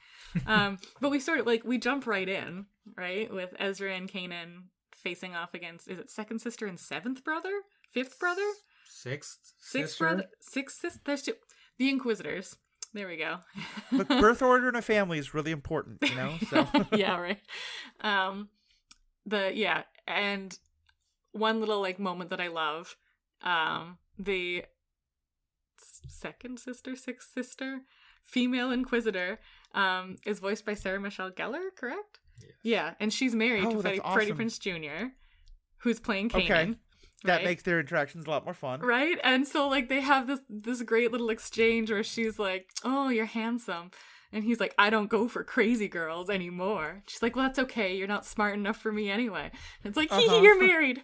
But we jump right in, right, with Ezra and Kanan facing off against, is it second sister and seventh brother? Fifth brother? Sixth brother? Sixth sister? There's two. The Inquisitors. There we go. Look, birth order in a family is really important, So yeah, right. And one little like moment that I love, the second sister, sixth sister, female Inquisitor, is voiced by Sarah Michelle Gellar, correct? Yes. Yeah, and she's married to Freddie Prinze Jr., who's playing Kanan. Okay. That makes their interactions a lot more fun. Right? And so, like, they have this great little exchange where she's like, oh, you're handsome. And he's like, I don't go for crazy girls anymore. She's like, well, that's okay. You're not smart enough for me anyway. And it's like, you're married.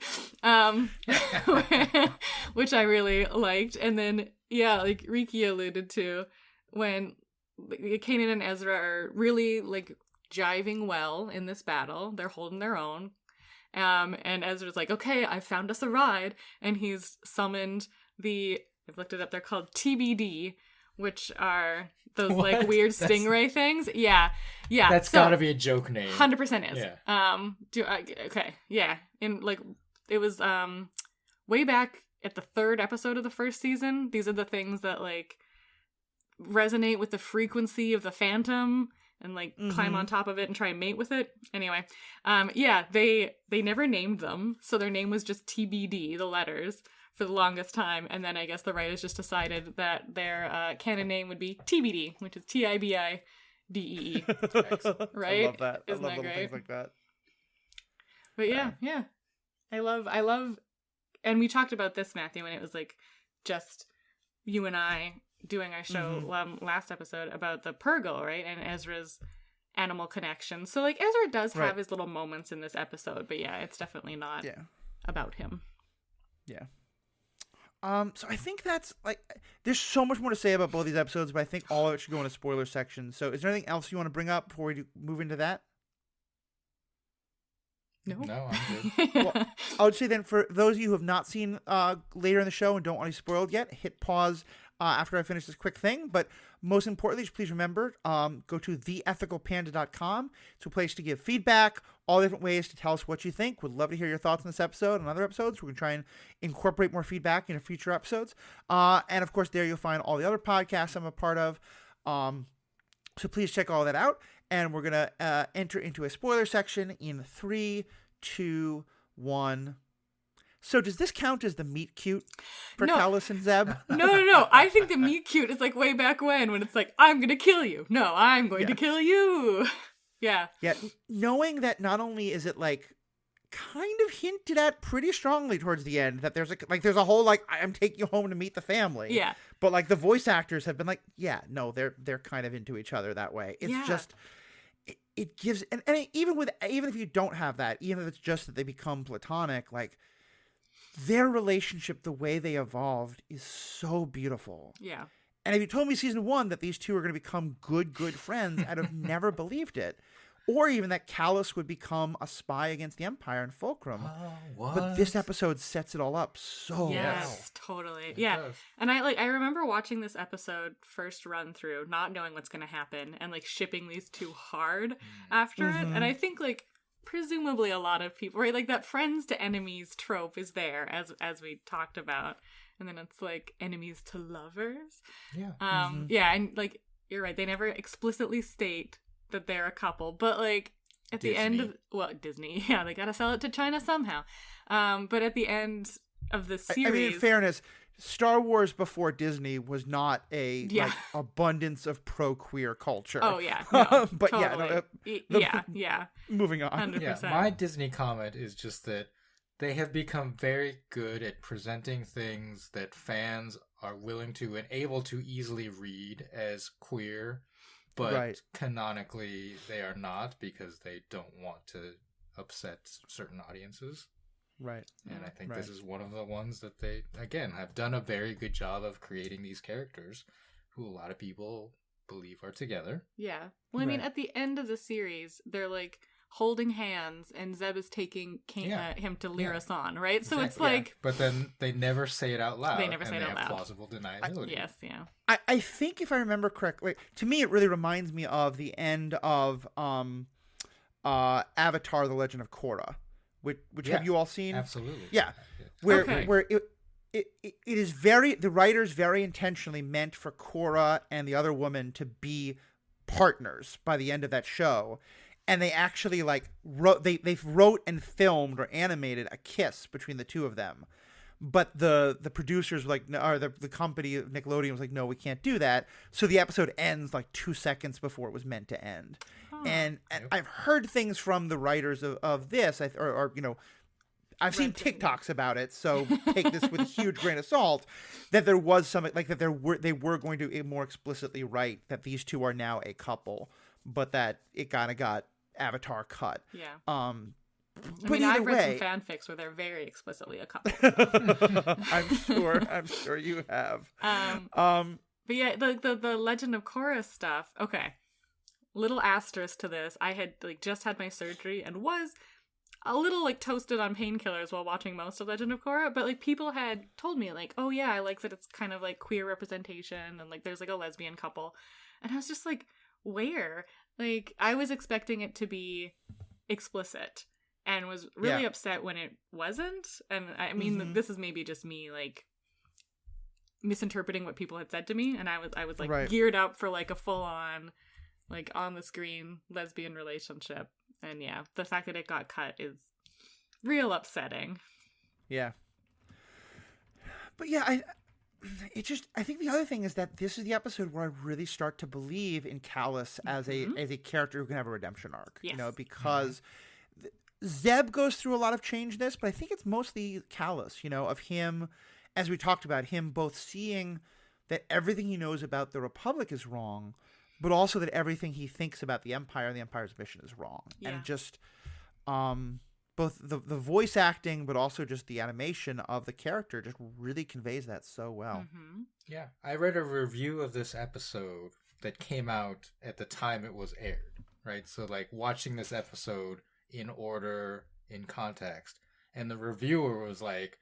Which I really liked. And then, yeah, like Riki alluded to, when Kanan and Ezra are really, like, jiving well in this battle. They're holding their own. And Ezra's like, okay, I found us a ride. And he's summoned I've looked it up, they're called TBD, which are those like weird stingray things. Yeah. That's gotta be a joke name. 100% is. Yeah. Okay. Yeah. And like, it was way back at the 3rd episode of the 1st season. These are the things that like resonate with the frequency of the Phantom. And like climb on top of it and try and mate with it. Anyway, they never named them, so their name was just TBD, the letters, for the longest time. And then I guess the writers just decided that their canon name would be TBD, which is TIBIDEE. Right? I love that. Isn't I love that great? Things like that. But yeah. I love, and we talked about this, Matthew, when it was like just you and I doing our show last episode about the Purgle, right? And Ezra's animal connection. So like Ezra does have his little moments in this episode, but yeah, it's definitely not about him. Yeah. So I think that's like, there's so much more to say about both these episodes, but I think all of it should go in a spoiler section. So is there anything else you want to bring up before we move into that? No, I'm good. Well, I would say then, for those of you who have not seen later in the show and don't want to be spoiled yet, hit pause after I finish this quick thing. But most importantly, please remember, go to theethicalpanda.com. It's a place to give feedback, all different ways to tell us what you think. Would love to hear your thoughts on this episode and other episodes. We're going to try and incorporate more feedback into future episodes. And of course, there you'll find all the other podcasts I'm a part of. So please check all that out. And we're going to enter into a spoiler section in 3, 2, 1. So does this count as the meet cute for Callus and Zeb? No. I think the meet cute is like way back when it's like, I'm going to kill you. No, I'm going to kill you. Yeah. Yeah. Knowing that not only is it like kind of hinted at pretty strongly towards the end that there's a whole like I'm taking you home to meet the family. Yeah. But like the voice actors have been like, yeah, no, they're kind of into each other that way. It's just it gives and even if you don't have that, even if it's just that they become platonic, like their relationship, the way they evolved is so beautiful. Yeah. And if you told me season 1 that these two are going to become good friends, I'd have never believed it. Or even that Callus would become a spy against the Empire in Fulcrum. Oh, what? But this episode sets it all up so well. Yes, totally. Yeah. And I remember watching this episode first run through, not knowing what's going to happen, and like shipping these two hard after it. And I think like presumably a lot of people, right? Like that friends to enemies trope is there as we talked about. And then it's like enemies to lovers. Yeah. Yeah, and like you're right, they never explicitly state that they're a couple, but like at the end of Disney, yeah, they gotta sell it to China somehow. But at the end of the series, I mean, in fairness, Star Wars before Disney was not a like abundance of pro-queer culture. Oh yeah, no, but totally. yeah. Moving on. 100%. Yeah, my Disney comment is just that they have become very good at presenting things that fans are willing to and able to easily read as queer. But canonically, they are not because they don't want to upset certain audiences. Right. And I think this is one of the ones that they, again, have done a very good job of creating these characters who a lot of people believe are together. Yeah. Well, I mean, at the end of the series, they're like holding hands and Zeb is taking him to Lyra-san, right? So it's like... But then they never say it out loud. They never say it out loud. And they have plausible deniability. Yes, yeah. I think if I remember correctly, to me it really reminds me of the end of Avatar: The Legend of Korra, which have you all seen? Absolutely. Yeah. Where it is the writers very intentionally meant for Korra and the other woman to be partners by the end of that show. And they actually like wrote and filmed or animated a kiss between the two of them. But the producers were like, no, or the company Nickelodeon was like, no, we can't do that. So the episode ends like 2 seconds before it was meant to end. Huh. And I've heard things from the writers of this, or you know, I've seen TikToks about it. So take this with a huge grain of salt. That there was something like that. They were going to more explicitly write that these two are now a couple, but that it kind of got Avatar cut. Yeah. But I mean, I've read some fanfics where they're very explicitly a couple. I'm sure you have. But yeah, the Legend of Korra stuff. Okay, little asterisk to this. I had like just had my surgery and was a little like toasted on painkillers while watching most of Legend of Korra. But like people had told me like, oh yeah, I like that it's kind of like queer representation and like there's like a lesbian couple, and I was just like, where? Like I was expecting it to be explicit. And was really upset when it wasn't. And I mean, this is maybe just me like misinterpreting what people had said to me. And I was like geared up for like a full on, like on the screen lesbian relationship. And yeah, the fact that it got cut is real upsetting. Yeah. But yeah, I think the other thing is that this is the episode where I really start to believe in Callus as a character who can have a redemption arc. Yes. You know, because Zeb goes through a lot of change in this, but I think it's mostly Callus, you know, of him, as we talked about, him both seeing that everything he knows about the Republic is wrong, but also that everything he thinks about the Empire and the Empire's mission is wrong. Yeah. And just both the voice acting, but also just the animation of the character just really conveys that so well. Mm-hmm. Yeah. I read a review of this episode that came out at the time it was aired, right? So like watching this episode in order, in context. And the reviewer was like,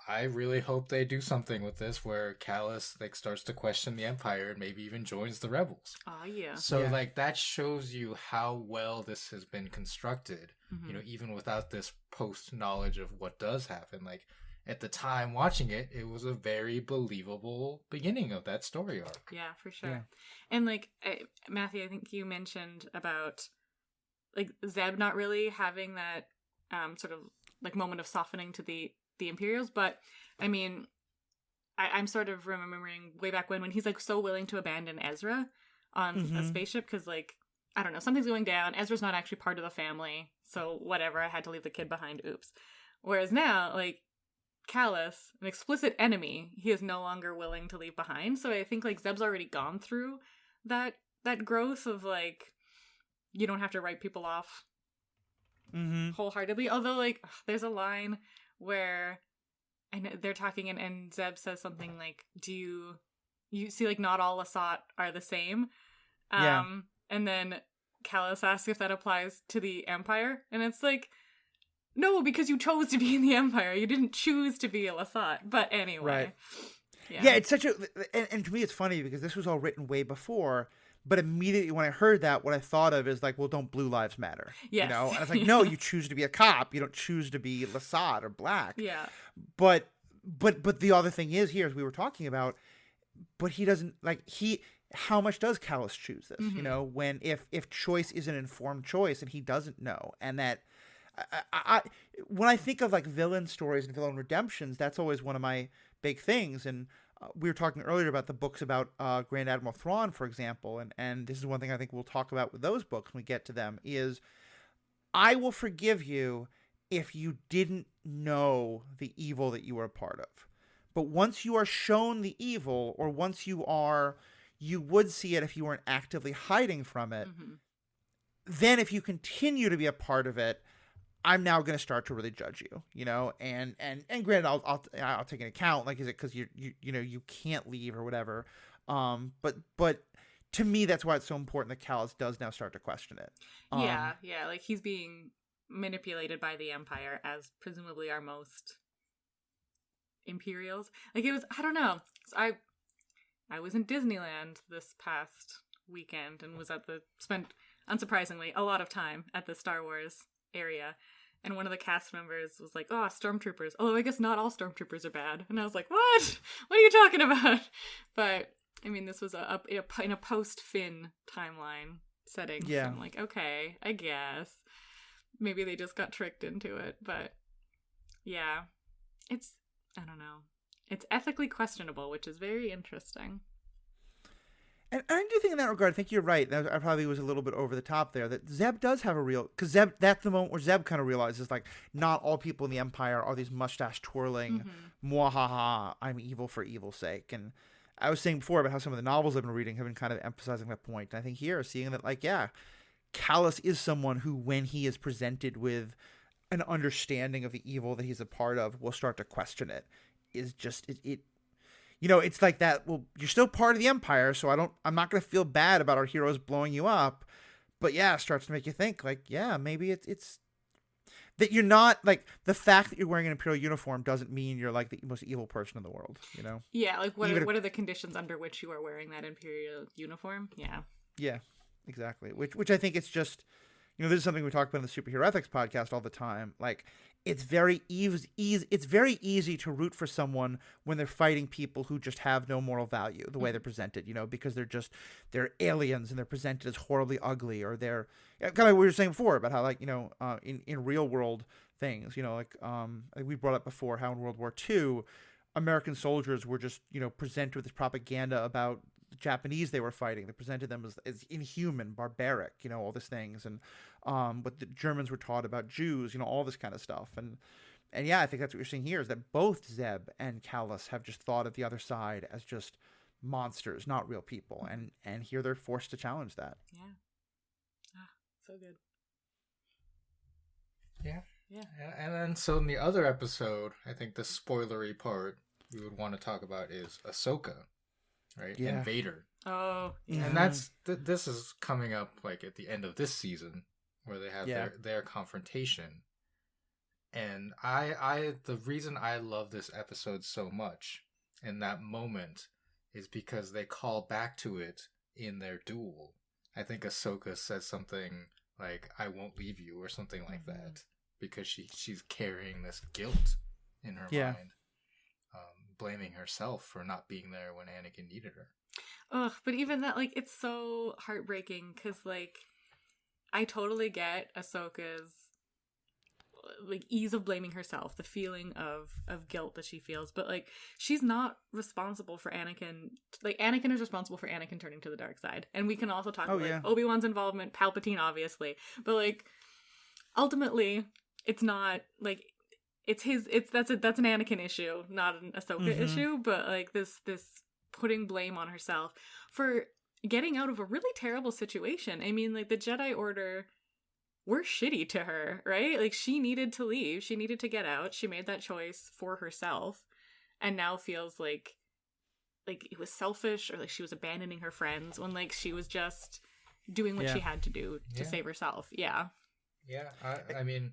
I really hope they do something with this where Callus like starts to question the Empire and maybe even joins the rebels. Oh, yeah. So like that shows you how well this has been constructed, you know, even without this post knowledge of what does happen. Like at the time watching it, it was a very believable beginning of that story arc. Yeah, for sure. Yeah. And like, Matthew, I think you mentioned about like Zeb not really having that sort of like moment of softening to the Imperials, but I mean, I'm sort of remembering way back when he's like so willing to abandon Ezra on a spaceship because like I don't know, something's going down. Ezra's not actually part of the family, so whatever, I had to leave the kid behind, oops. Whereas now, like, Callus, an explicit enemy, he is no longer willing to leave behind. So I think, like, Zeb's already gone through that growth of, like, you don't have to write people off wholeheartedly. Although, like, there's a line where and they're talking and Zeb says something like, do you see, like, not all Lasat are the same? And then Callus asks if that applies to the Empire. And it's like, no, because you chose to be in the Empire. You didn't choose to be a Lasat. But anyway. Right. Yeah, it's such a... And to me, it's funny because this was all written way before. But immediately when I heard that, what I thought of is like, well, don't blue lives matter? Yes. You know? And it's like, no, you choose to be a cop. You don't choose to be Lasat or black. Yeah. But the other thing is here, as we were talking about, but he doesn't, like, how much does Callus choose this? You know, when if choice is an informed choice and he doesn't know, and that I when I think of like villain stories and villain redemptions, that's always one of my big things. And we were talking earlier about the books about Grand Admiral Thrawn, for example, and this is one thing I think we'll talk about with those books when we get to them, is I will forgive you if you didn't know the evil that you were a part of. But once you are shown the evil, or once you would see it if you weren't actively hiding from it, then if you continue to be a part of it, I'm now going to start to really judge you, you know, and granted, I'll take an account, like, is it because you can't leave or whatever. But to me, that's why it's so important that Callus does now start to question it. Yeah. Like, he's being manipulated by the Empire as presumably our most Imperials. Like, it was, I don't know. I was in Disneyland this past weekend and spent, unsurprisingly, a lot of time at the Star Wars area. And one of the cast members was like, oh, stormtroopers. Although I guess not all stormtroopers are bad. And I was like, what? What are you talking about? But, I mean, this was in a post-Finn timeline setting. Yeah. So I'm like, okay, I guess. Maybe they just got tricked into it. But, yeah. I don't know. It's ethically questionable, which is very interesting. And I do think in that regard, I think you're right. I probably was a little bit over the top there. That Zeb does have a real... Because that's the moment where Zeb kind of realizes, like, not all people in the Empire are these mustache-twirling, mwahaha, I'm evil for evil's sake. And I was saying before about how some of the novels I've been reading have been kind of emphasizing that point. And I think here, seeing that, like, yeah, Callus is someone who, when he is presented with an understanding of the evil that he's a part of, will start to question it. Is just it you know, it's like that, well, you're still part of the Empire, so I'm not going to feel bad about our heroes blowing you up. But yeah, it starts to make you think, like, yeah, maybe it's that you're not, like, the fact that you're wearing an Imperial uniform doesn't mean you're like the most evil person in the world, you know? Yeah, like what are the conditions under which you are wearing that Imperial uniform? Yeah, exactly. Which I think it's just, you know, this is something we talk about in the Superhero Ethics podcast all the time. Like, it's very easy to root for someone when they're fighting people who just have no moral value, the way they're presented, you know, because they're aliens and they're presented as horribly ugly, or they're kind of like we were saying before about how, like, you know, in real world things, you know, like I think we brought up before how in World War II, American soldiers were just, you know, presented with this propaganda about the Japanese they were fighting. They presented them as inhuman, barbaric, you know, all these things. And but the Germans were taught about Jews, you know, all this kind of stuff. And yeah, I think that's what you're seeing here, is that both Zeb and Callus have just thought of the other side as just monsters, not real people. And here they're forced to challenge that. Yeah. So good. Yeah. And then, so in the other episode, I think the spoilery part we would want to talk about is Ahsoka, right? Yeah. And Vader. Oh, yeah. And that's this is coming up, like, at the end of this season, where they have their confrontation. And the reason I love this episode so much in that moment is because they call back to it in their duel. I think Ahsoka says something like, I won't leave you, or something like that, because she's carrying this guilt in her mind, blaming herself for not being there when Anakin needed her. Ugh, but even that, like, it's so heartbreaking, because, like, I totally get Ahsoka's, like ease of blaming herself, the feeling of guilt that she feels, but like she's not responsible for Anakin. Like Anakin is responsible for Anakin turning to the dark side, and we can also talk about like Obi-Wan's involvement, Palpatine obviously, but like ultimately it's not like that's an Anakin issue, not an Ahsoka issue, but like this putting blame on herself for getting out of a really terrible situation. I mean, like the Jedi Order were shitty to her, right? Like she needed to leave. She needed to get out. She made that choice for herself and now feels like it was selfish or like she was abandoning her friends when like she was just doing what she had to do to save herself. Yeah. Yeah. I mean,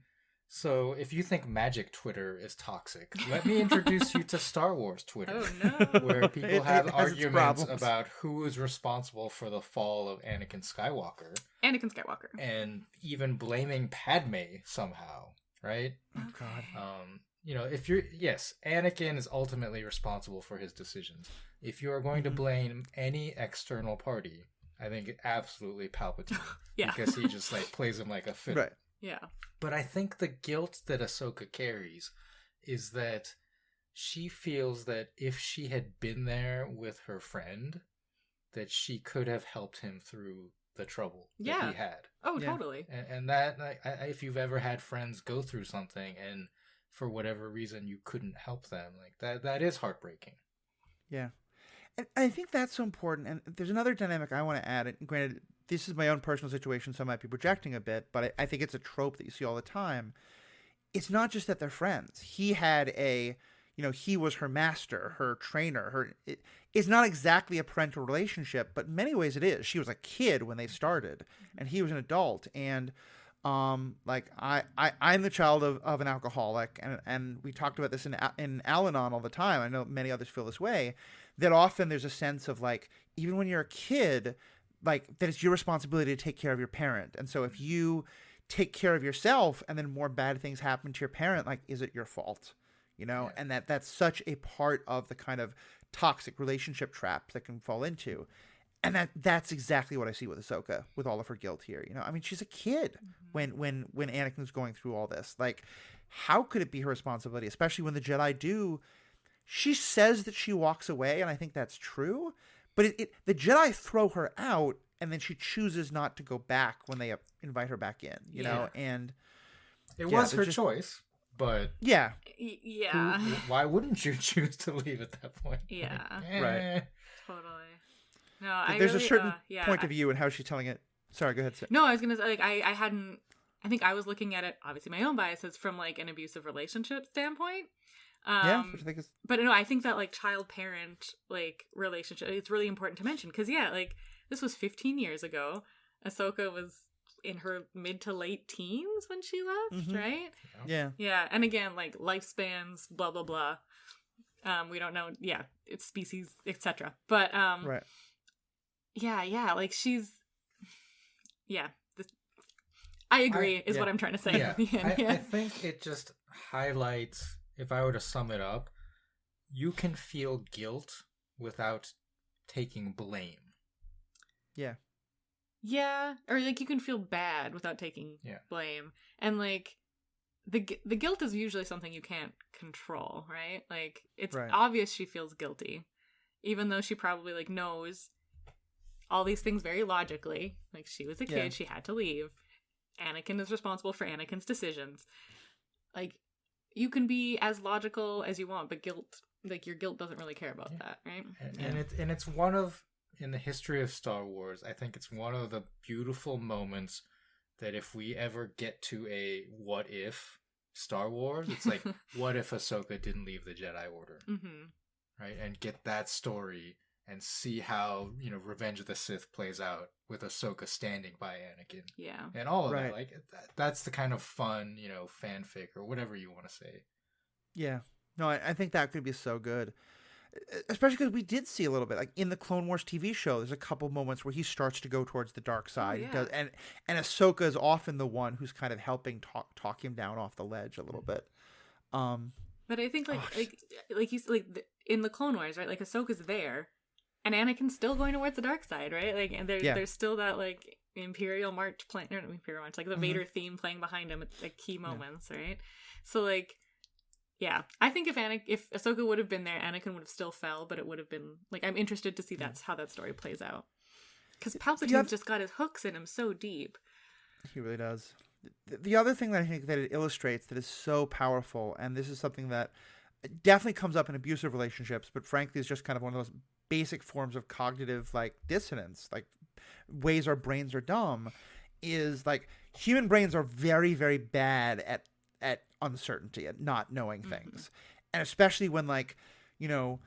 so if you think magic Twitter is toxic, let me introduce you to Star Wars Twitter. Oh no. Where people have arguments about who is responsible for the fall of Anakin Skywalker. And even blaming Padme somehow, right? Oh god. You know, Anakin is ultimately responsible for his decisions. If you are going to blame any external party, I think absolutely Palpatine. Because he just like plays him like a fiddle. Right. Yeah. But I think the guilt that Ahsoka carries is that she feels that if she had been there with her friend, that she could have helped him through the trouble that he had. Oh, totally. And that, like, if you've ever had friends go through something and for whatever reason you couldn't help them, like that is heartbreaking. Yeah. And I think that's so important. And there's another dynamic I want to add. And granted, this is my own personal situation, so I might be projecting a bit, but I think it's a trope that you see all the time. It's not just that they're friends. He had he was her master, her trainer. It's not exactly a parental relationship, but in many ways it is. She was a kid when they started, and he was an adult. And I'm the child of an alcoholic, and we talked about this in Al-Anon all the time. I know many others feel this way. That often there's a sense of like, even when you're a kid, like that it's your responsibility to take care of your parent. And so if you take care of yourself and then more bad things happen to your parent, like, is it your fault? You know, and that's such a part of the kind of toxic relationship trap that can fall into. And that's exactly what I see with Ahsoka, with all of her guilt here. You know, I mean, she's a kid when Anakin's going through all this. Like, how could it be her responsibility, especially when the Jedi do? She says that she walks away, and I think that's true. But the Jedi throw her out, and then she chooses not to go back when they invite her back in. You know, and it was her choice. But yeah, why wouldn't you choose to leave at that point? Yeah, right, totally. No, there's a certain point of view and how she's telling it. Sorry, go ahead. No, I was gonna say, like, I think I was looking at it, obviously my own biases, from like an abusive relationship standpoint. Which I think is. But no, I think that like child-parent like relationship, it's really important to mention because like this was 15 years ago. Ahsoka was in her mid to late teens when she left, right? Yeah. And again, like lifespans, blah blah blah. We don't know. Yeah, it's species, etc. But right. Yeah. Like she's. Yeah. I agree. Is what I'm trying to say. I think it just highlights. If I were to sum it up, you can feel guilt without taking blame. Yeah. Yeah, or like you can feel bad without taking blame. And like the guilt is usually something you can't control, right? Like it's obvious she feels guilty, even though she probably like knows all these things very logically. Like she was a kid, she had to leave. Anakin is responsible for Anakin's decisions. Like you can be as logical as you want, but your guilt doesn't really care about that, right? And it's one of, in the history of Star Wars, I think it's one of the beautiful moments that if we ever get to a what if Star Wars, it's like, what if Ahsoka didn't leave the Jedi Order? Right? And get that story and see how, Revenge of the Sith plays out with Ahsoka standing by Anakin. Yeah. And all of that. Like, that's the kind of fun, fanfic or whatever you want to say. Yeah. No, I think that could be so good. Especially because we did see a little bit, like in the Clone Wars TV show, there's a couple moments where he starts to go towards the dark side. Oh, yeah. And Ahsoka is often the one who's kind of helping talk him down off the ledge a little bit. But I think like he's like in the Clone Wars, right? Like Ahsoka's there, and Anakin's still going towards the dark side, right? Like, and there's still that like Imperial March playing, or not Imperial March, like the Vader theme playing behind him at like key moments, right? So like, yeah, I think if Ahsoka would have been there, Anakin would have still fell, but it would have been like, I'm interested to see that's how that story plays out, because Palpatine's just got his hooks in him so deep. He really does. The other thing that I think that it illustrates that is so powerful, and this is something that definitely comes up in abusive relationships, but frankly is just kind of one of those basic forms of cognitive like dissonance, like ways our brains are dumb, is like human brains are very, very bad at uncertainty, at not knowing things. And especially when like, you know,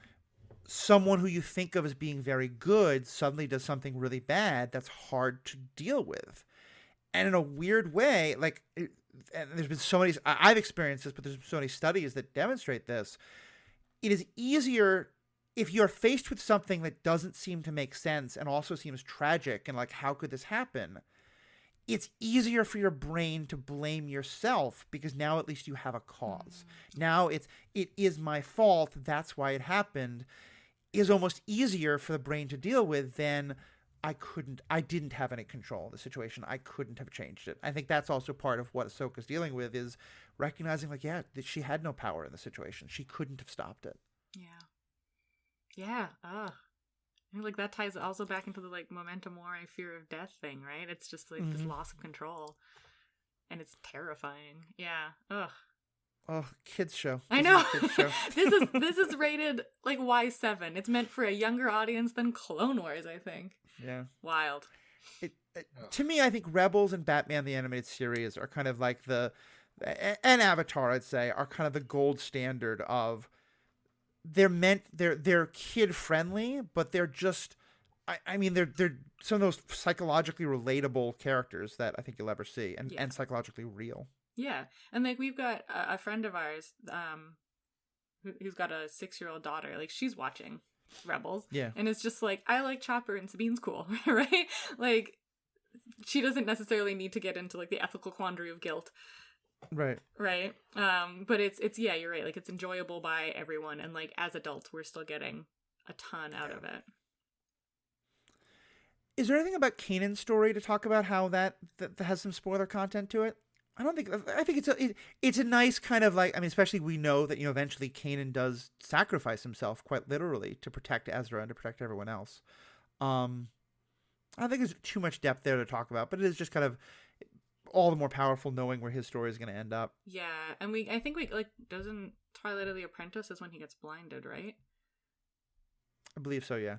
someone who you think of as being very good suddenly does something really bad that's hard to deal with. And in a weird way, like, and there's been so many, I've experienced this, but there's so many studies that demonstrate this. It is easier if you're faced with something that doesn't seem to make sense and also seems tragic and like, how could this happen? It's easier for your brain to blame yourself because now at least you have a cause. Now it is my fault. That's why it happened, is almost easier for the brain to deal with than I didn't have any control of the situation. I couldn't have changed it. I think that's also part of what Ahsoka's dealing with, is recognizing like, yeah, that she had no power in the situation. She couldn't have stopped it. Yeah. Like that ties also back into the like memento mori, fear of death thing, right? It's just like this loss of control, and it's terrifying. Yeah. Oh, kids show. I know. This is rated like Y7. It's meant for a younger audience than Clone Wars, I think. Yeah. Wild. To me, I think Rebels and Batman the Animated Series are kind of like and Avatar, I'd say, are kind of the gold standard of, they're kid friendly, but they're just, I mean, they're some of those psychologically relatable characters that I think you'll ever see, and psychologically real. Yeah. And like we've got a friend of ours who's got a 6-year-old daughter. Like she's watching Rebels. Yeah. And it's just like, I like Chopper and Sabine's cool, right? Like she doesn't necessarily need to get into like the ethical quandary of guilt. Right. But it's yeah, you're right. Like it's enjoyable by everyone, and like as adults we're still getting a ton out of it. Is there anything about Kanan's story to talk about, how that has some spoiler content to it? I think it's a nice kind of like, I mean, especially we know that, you know, eventually Kanan does sacrifice himself quite literally to protect Ezra and to protect everyone else. I don't think there's too much depth there to talk about, but it is just kind of all the more powerful knowing where his story is going to end up. Yeah, and I think like, doesn't Twilight of the Apprentice is when he gets blinded, right? I believe so. Yeah.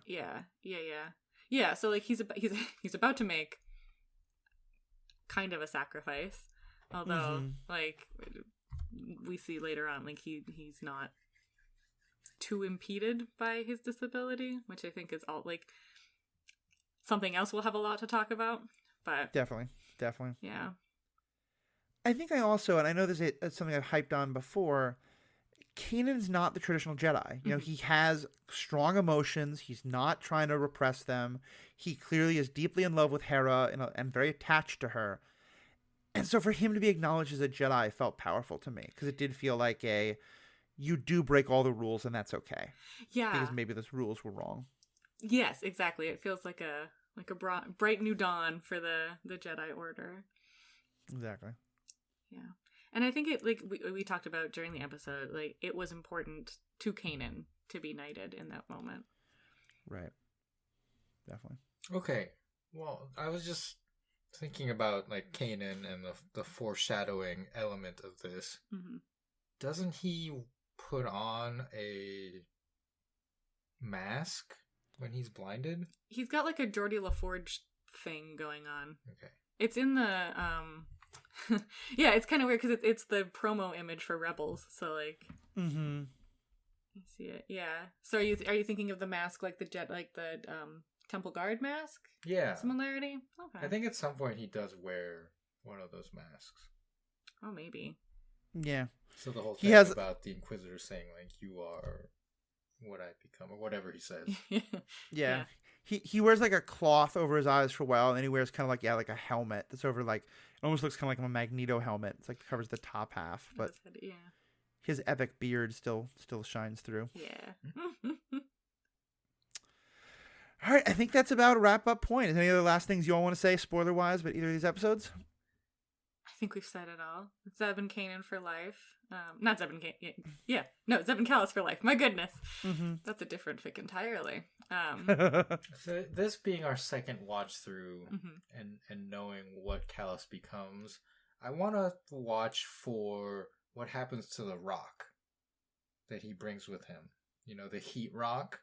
Yeah. So like he's about to make kind of a sacrifice. Although, like, we see later on, like, he's not too impeded by his disability, which I think is all, like, something else we'll have a lot to talk about. But Definitely. Yeah. I think I also, and I know this is something I've hyped on before, Kanan's not the traditional Jedi. You know, he has strong emotions. He's not trying to repress them. He clearly is deeply in love with Hera and very attached to her. And so for him to be acknowledged as a Jedi felt powerful to me, because it did feel like you do break all the rules and that's okay. Yeah. Because maybe those rules were wrong. Yes, exactly. It feels like a bright new dawn for the Jedi Order. Exactly. Yeah. And I think it, like we talked about during the episode, like it was important to Kanan to be knighted in that moment. Right. Definitely. Okay. Well, I was just thinking about like Kanan and the foreshadowing element of this. Doesn't he put on a mask when he's blinded? He's got like a Geordie LaForge thing going on. Okay. It's in the yeah, it's kind of weird because it's the promo image for Rebels. So like, you see it. Yeah. So are you thinking of the mask like the Temple Guard mask? Yeah. Similarity? Okay. I think at some point he does wear one of those masks. Oh, maybe. Yeah. So the whole thing about the Inquisitor saying, like, you are what I become, or whatever he says. Yeah. He wears, like, a cloth over his eyes for a while, and then he wears kind of like, like a helmet that's over, like, it almost looks kind of like a Magneto helmet. It's like, covers the top half, but his epic beard still shines through. Yeah. All right, I think that's about a wrap-up point. Is there any other last things you all want to say, spoiler-wise, about either of these episodes? I think we've said it all. Zeb and Kanan for life. Not Zeb and Kanan. Yeah. No, Zeb and Callus for life. My goodness. Mm-hmm. That's a different fic entirely. So this being our second watch through and knowing what Callus becomes, I want to watch for what happens to the rock that he brings with him. You know, the heat rock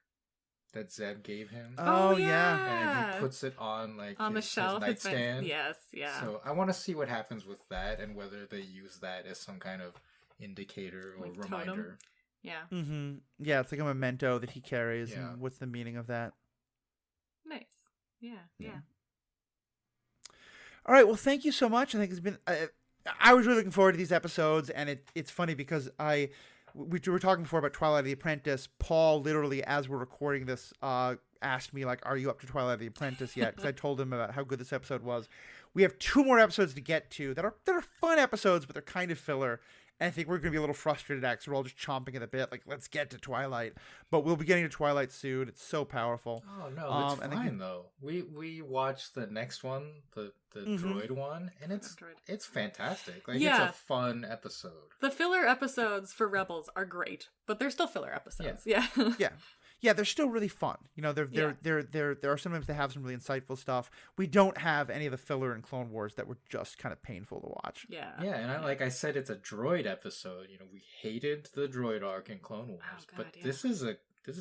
that Zeb gave him. Oh yeah. And he puts it on on the shelf, his nightstand. Yes, yeah. So I want to see what happens with that and whether they use that as some kind of indicator or reminder. Totem. Yeah. Mm-hmm. Yeah, it's like a memento that he carries. Yeah. And what's the meaning of that? Nice. Yeah. All right. Well, thank you so much. I think it's been. I was really looking forward to these episodes, and it's funny because we were talking before about Twilight of the Apprentice. Paul literally, as we're recording this, asked me like, "Are you up to Twilight of the Apprentice yet?" Because I told him about how good this episode was. We have 2 more episodes to get to that are fun episodes, but they're kind of filler. And I think we're going to be a little frustrated at because we're all just chomping at the bit. Like, let's get to Twilight. But we'll be getting to Twilight soon. It's so powerful. Oh, no, it's fine, though. We watched the next one, the droid one, and it's fantastic. Like, it's a fun episode. The filler episodes for Rebels are great, but they're still filler episodes. Yeah. Yeah, they're still really fun. You know, there are sometimes they have some really insightful stuff. We don't have any of the filler in Clone Wars that were just kind of painful to watch. Yeah. Yeah, and like I said, it's a droid episode. You know, we hated the droid arc in Clone Wars, but this is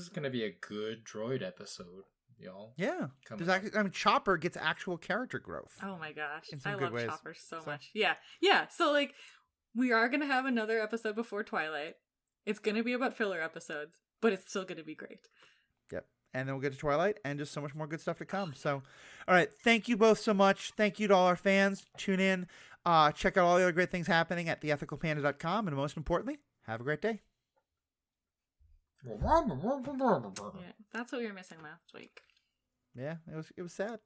going to be a good droid episode, y'all. Yeah. Chopper gets actual character growth. Oh my gosh. In some I good love ways. Chopper so much. Yeah. Yeah, so like we are going to have another episode before Twilight. It's going to be about filler episodes. But it's still going to be great. Yep. And then we'll get to Twilight and just so much more good stuff to come. So, all right. Thank you both so much. Thank you to all our fans. Tune in. Check out all the other great things happening at theethicalpanda.com. And most importantly, have a great day. Yeah, that's what we were missing last week. Yeah, it was sad.